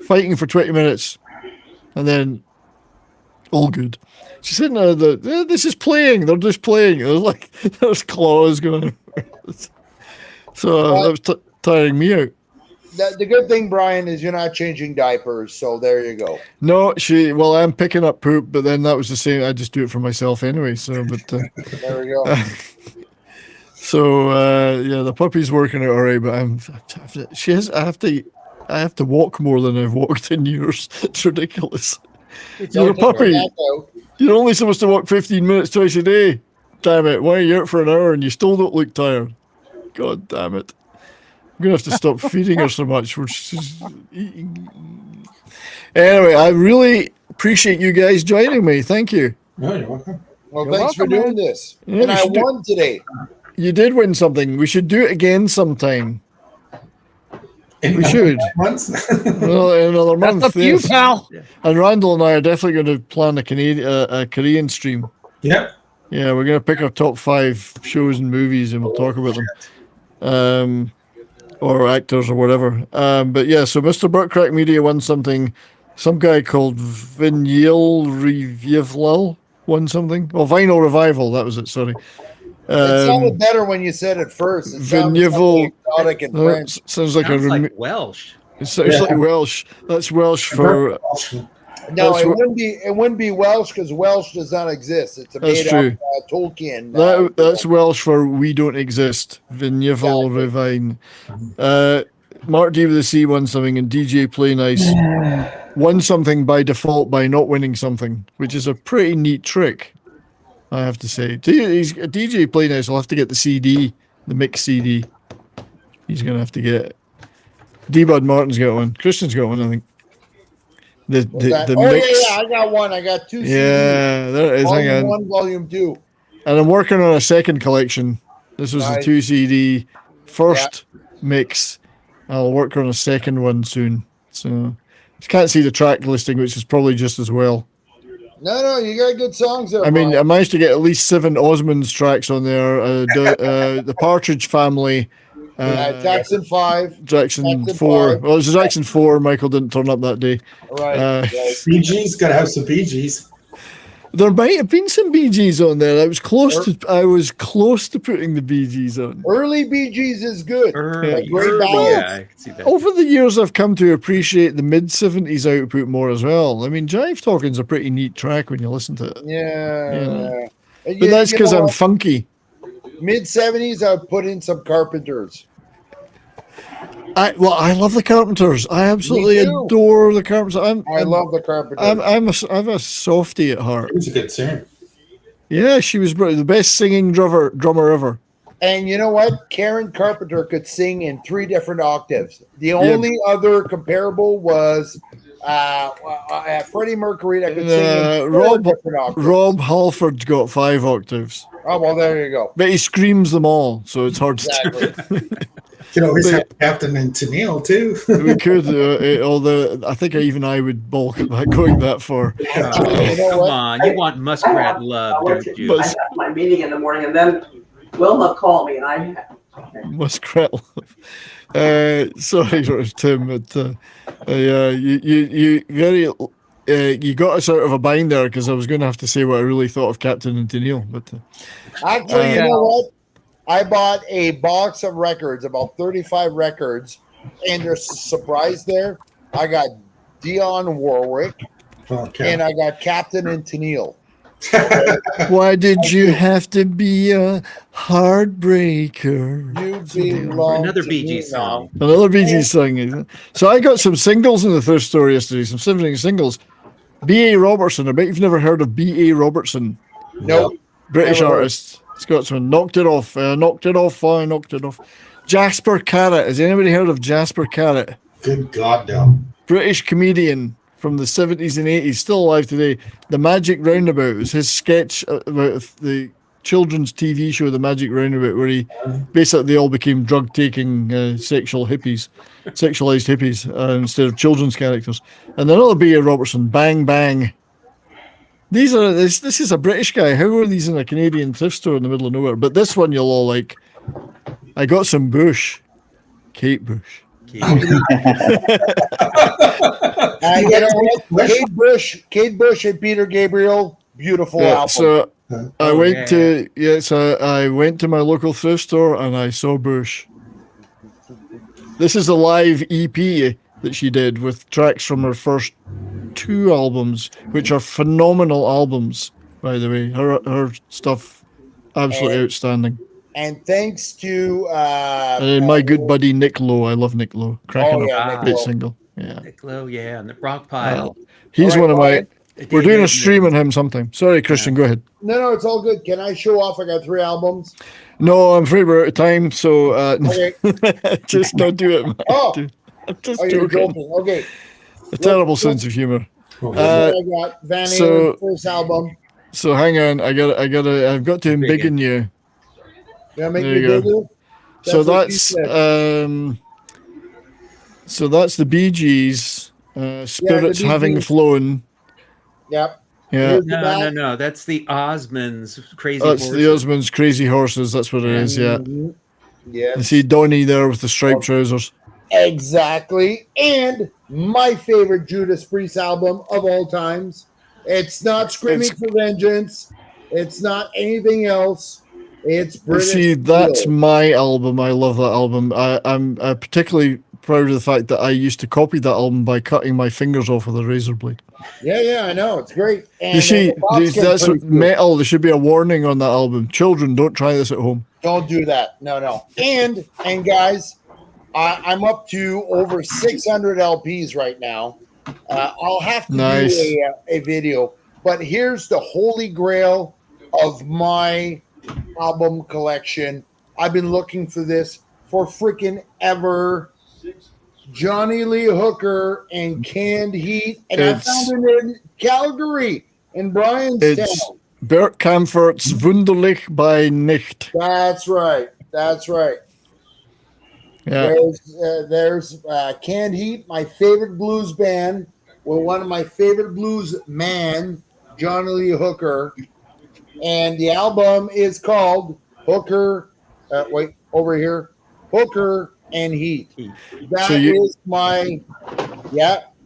fighting for 20 minutes. And then all good. She said, "No, this is playing. They're just playing." It was like there's claws going. So that was tiring me out. The good thing, Brian, is you're not changing diapers. So there you go. No, I'm picking up poop, but then that was the same. I just do it for myself anyway. So, but there we go. Yeah, the puppy's working out all right, but I have to walk more than I've walked in years. It's ridiculous. You're a puppy. You're only supposed to walk 15 minutes twice a day. Damn it. Why are you out for an hour and you still don't look tired? God damn it. I'm going to have to stop feeding her so much. We're just eating. Anyway, I really appreciate you guys joining me. Thank you. No, you're welcome. Well, thanks for doing this. Yeah, and I won today. You did win something. We should do it again sometime. We should. Well, in another month. That's up to you, pal. And Randall and I are definitely going to plan a Korean stream. Yep. Yeah, we're going to pick our top 5 shows and movies and we'll talk about them. Or actors or whatever. But yeah, so Mr. Burtcrack Media won something. Some guy called Vinyl Revival won something. Oh, Vinyl Revival, that was it, sorry. It sounded better when you said it first. It sounds exotic and French. Sounds like like Welsh. It sounds like Welsh. That's Welsh for. No, it wouldn't be Welsh because Welsh does not exist. It's a made up Tolkien. That's Welsh for we don't exist. Vigneval Revine. Mark D with the C won something, and DJ Play Nice won something by default by not winning something, which is a pretty neat trick, I have to say. DJ Play Nice will have to get the CD, the mix CD. He's gonna have to get it. D-Bud Martin's got one. Christian's got one, I think. The mix. Yeah, I got one. I got 2 CDs. Yeah, there it is. Hang Volume on. 1, Volume 2. And I'm working on a second collection. This was Nice. the 2 CD first mix. I'll work on a second one soon. So you can't see the track listing, which is probably just as well. No, you got good songs there. I mean, Brian. I managed to get at least 7 Osmonds tracks on there. The Partridge Family. Jackson 5. Jackson 4. Well, it was Jackson 4. Michael didn't turn up that day. Right. Bee Gees, gotta have some Bee Gees. There might have been some Bee Gees on there. I was close to putting the Bee Gees on. Early Bee Gees is good. Early, great yeah, I can see that. Over the years, I've come to appreciate the mid-70s output more as well. I mean, Jive Talking's a pretty neat track when you listen to it. Yeah. But that's because I'm funky. Mid-70s, I would put in some Carpenters. I love the Carpenters. I absolutely adore the Carpenters. I love the Carpenters. I'm a softie at heart. It was a good singer. Yeah, she was the best singing drummer ever. And you know what? Karen Carpenter could sing in 3 different octaves. The only other comparable was Freddie Mercury that could sing in 4 different octaves. Rob Halford's got 5 octaves. Oh, well, there you go. But he screams them all, so it's hard to do. You can always have Captain and Tennille, too. We could, although I think I would balk at that going that far. Come on, you want Muskrat Love, don't you? I have my meeting in the morning, and then Wilma called me, and I Muskrat Love. Sorry, Tim, but you got us out of a bind there because I was going to have to say what I really thought of Captain and Tennille. But actually, you know what? I bought a box of records, about 35 records, and there's a surprise there. I got Dionne Warwick, and I got Captain and Tennille. Why did you have to be a heartbreaker? Another Bee Gees song. Another Bee Gees song. So I got some singles in the thrift store yesterday, some 7 singles. B.A. Robertson. I bet you've never heard of B.A. Robertson. Nope. British artist. Scotsman. Knocked it off. Jasper Carrot. Has anybody heard of Jasper Carrot? Good God, no. British comedian from the 70s and 80s, still alive today. The Magic Roundabout was his sketch about the children's TV show, The Magic Roundabout, where they all became drug-taking sexualized hippies instead of children's characters. And another B.A. Robertson, Bang Bang. This is a British guy. How are these in a Canadian thrift store in the middle of nowhere? But this one you'll all like. I got some Bush. Kate Bush. You know what? Kate Bush and Peter Gabriel, beautiful album. So I went to my local thrift store and I saw Bush. This is a live EP that she did with tracks from her first 2 albums, which are phenomenal albums, by the way. Her stuff, absolutely outstanding. And thanks to my good buddy Nick Lowe. I love Nick Lowe. Cracking up, great single. Yeah, Nick Lowe, and the Rock Pile. He's one of my. We're doing a stream on him sometime. Sorry, Christian, go ahead. No, it's all good. Can I show off? I got 3 albums. No, I'm afraid we're out of time, so okay. Just don't do it, man. I'm just joking. Okay. A terrible sense of humor. I got Van Halen's first album. So hang on, I've got to embiggen you. Make me bigger? So that's the Bee Gees. Spirits Having Flown. Yep. Yeah. No. That's the Osmonds Crazy Horses. Horses. The Osmonds Crazy Horses. That's what it is. Yeah. Yeah. You see Donnie there with the striped trousers. Exactly. And my favorite Judas Priest album of all times. It's not Screaming for Vengeance. It's not anything else. It's British. See, that's my album. I love that album. I'm particularly proud of the fact that I used to copy that album by cutting my fingers off with a razor blade. Yeah, I know. It's great. And you see, that's metal. There should be a warning on that album. Children, don't try this at home. Don't do that. No. And guys, I'm up to over 600 LPs right now. I'll have to do a video. But here's the holy grail of my album collection. I've been looking for this for freaking ever. Johnny Lee Hooker, and Canned Heat. And I found it in Calgary, in Bryanstown. Bert Kaempfert's Wunderlich bei Nicht. That's right. That's right. Yeah. There's Canned Heat, my favorite blues band, with one of my favorite blues man, Johnny Lee Hooker. And the album is called Hooker. Wait, over here. Hooker and Heat. That is my,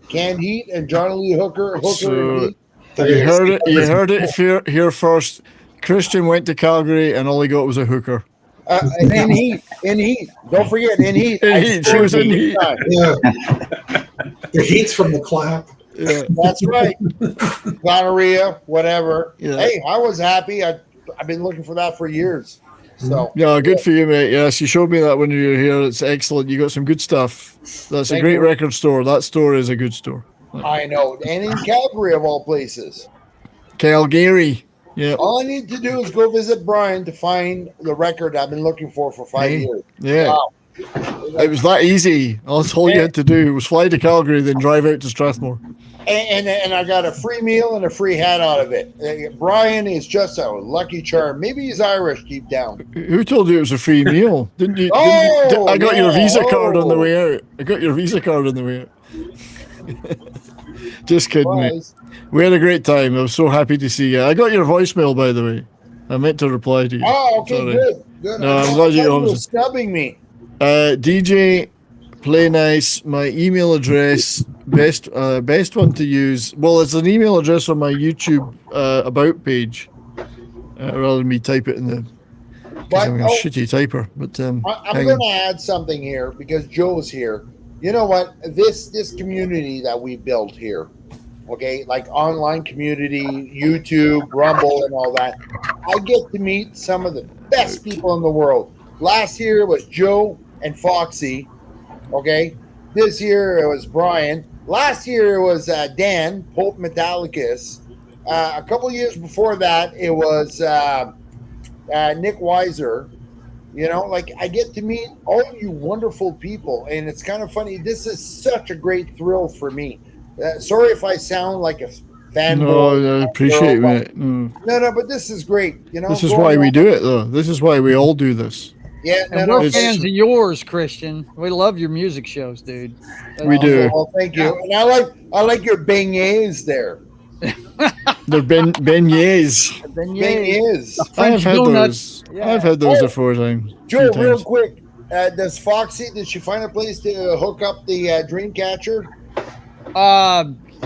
Canned Heat and Johnny Lee Hooker. And Heat. You heard it here first. Christian went to Calgary and all he got was a hooker. In Heat. Don't forget, in Heat. She was in Heat. Yeah. The Heat's from the clap. Yeah. That's right. Gonorrhea, whatever. Yeah. Hey, I was happy. I've been looking for that for years. So yeah, good for you, mate. Yes, you showed me that when you were here. It's excellent. You got some good stuff. That's a great record store. That store is a good store. I know. And in Calgary, of all places. Calgary. Yeah. All I need to do is go visit Brian to find the record I've been looking for 5 years. Yeah. Wow. It was that easy. That's all you had to do was fly to Calgary, then drive out to Strathmore. And I got a free meal and a free hat out of it. Brian is just a lucky charm. Maybe he's Irish deep down. Who told you it was a free meal? Didn't you? I got your Visa card on the way out. I got your Visa card on the way out. Just kidding, mate. We had a great time. I was so happy to see you. I got your voicemail, by the way. I meant to reply to you. Oh, okay, Sorry. good. No, I'm glad you were snubbing me. DJ, play nice. My email address, best one to use. Well, it's an email address on my YouTube about page, rather than me type it in the. I'm a shitty typer. But I'm going to add something here because Joe's here. You know what? This community that we built here, okay, like online community, YouTube, Rumble, and all that. I get to meet some of the best people in the world. Last year it was Joe and Foxy, okay? This year it was Brian. Last year it was Dan, Pope Metallicus. A couple years before that it was Nick Weiser. You know, like I get to meet all you wonderful people, and it's kind of funny. This is such a great thrill for me. Sorry if I sound like a fanboy. No, I appreciate it. No, but this is great. You know, this is why we do it, though. This is why we all do this. Yeah, and we're fans of yours, Christian. We love your music shows, dude. We do. Well, thank you. And I like your beignets there. They're beignets. Beignets. I've had those. Yeah. I've had those 4 times. Joe, real quick, does Foxy? Did she find a place to hook up the Dreamcatcher?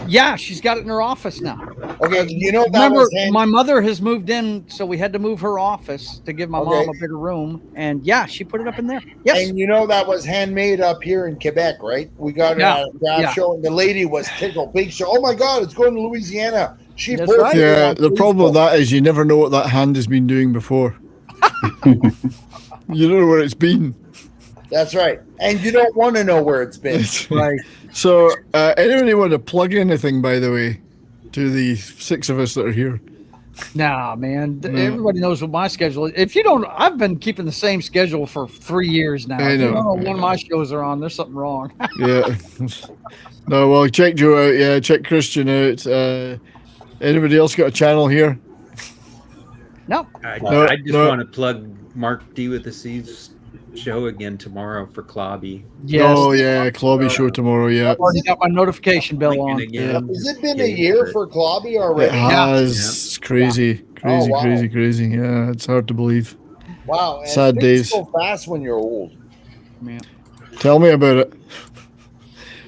Yeah, she's got it in her office now. Okay, you know, remember my mother has moved in, so we had to move her office to give my mom a bigger room, and yeah, she put it up in there. Yes, and you know that was handmade up here in Quebec, right? We got a craft show, and the lady was tickled pink. So, oh my God, it's going to Louisiana. She right. Yeah, the problem with that is you never know what that hand has been doing before. You don't know where it's been. That's right, and you don't want to know where it's been. Right. So, anybody want to plug anything, by the way, to the 6 of us that are here? Nah, man. Everybody knows what my schedule is. If you don't, I've been keeping the same schedule for 3 years now. I know. If you don't know when my shows are on, there's something wrong. Yeah. No, well, check Joe out. Yeah, check Christian out. Anybody else got a channel here? No. I just want to plug Mark D with the C's show again tomorrow for Clobby. Yes. Oh yeah, Clobby show tomorrow. Yeah. I've already got my notification bell on. Again. Has it been a year for Clobby already? It has. It's crazy. Crazy. Yeah, it's hard to believe. Wow. And sad days. Go fast when you're old. Man. Tell me about it.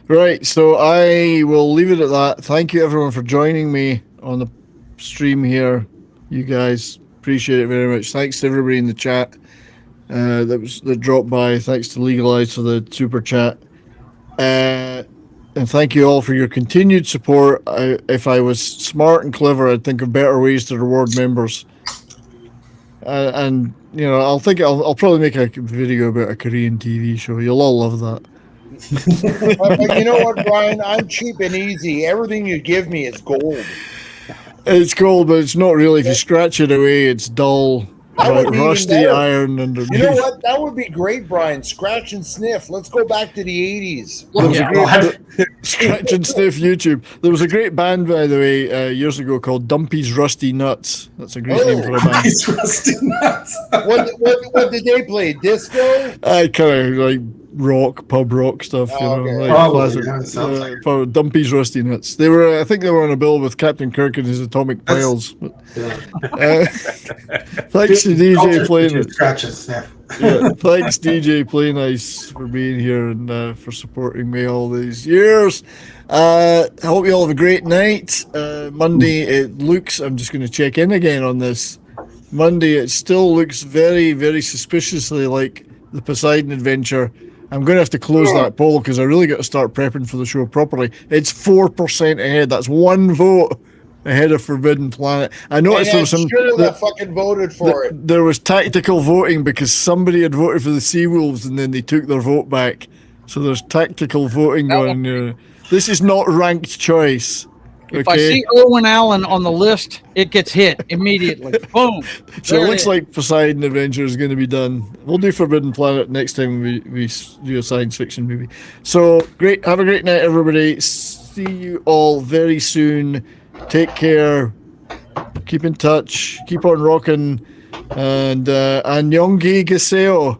Right, so I will leave it at that. Thank you everyone for joining me on the stream here. You guys appreciate it very much. Thanks to everybody in the chat. That dropped by. Thanks to Legalize for the super chat, and thank you all for your continued support. If I was smart and clever, I'd think of better ways to reward members. And you know, I'll probably make a video about a Korean TV show. You'll all love that. But you know what, Brian? I'm cheap and easy. Everything you give me is gold. It's gold, but it's not really. If you scratch it away, it's dull. That would be even rusty better. iron underneath. You know what? That would be great, Brian. Scratch and sniff. Let's go back to the 80s. There was Yeah. a great Scratch and Sniff YouTube. There was a great band, by the way, years ago called Dumpy's Rusty Nuts. That's a great name for a band. He's rusty nuts. What did they play? Disco? I kind of like rock, pub rock stuff, you know, okay. like Probably, classic. yeah, it sounds like For Dumpy's Rusty Nuts. They were, I think, they were on a bill with Captain Kirk and his Atomic Piles. But, thanks to DJ Play Nice. Scratch and sniff. Yeah, thanks DJ Play Nice for being here and for supporting me all these years. I hope you all have a great night. Monday, it looks, I'm just going to check in again on this. Monday, it still looks very, very suspiciously like the Poseidon Adventure. I'm going to have to close that poll because I really got to start prepping for the show properly. It's 4% ahead. That's one vote ahead of Forbidden Planet. I noticed there was some. That fucking voted for it. There was tactical voting because somebody had voted for the Seawolves and then they took their vote back. So there's tactical voting going on. This is not ranked choice. If I see Owen Allen on the list, it gets hit immediately. Boom. So it looks like Poseidon Adventure is going to be done. We'll do Forbidden Planet next time we do a science fiction movie. So great. Have a great night, everybody. See you all very soon. Take care. Keep in touch. Keep on rocking. And Yongi Gaseo.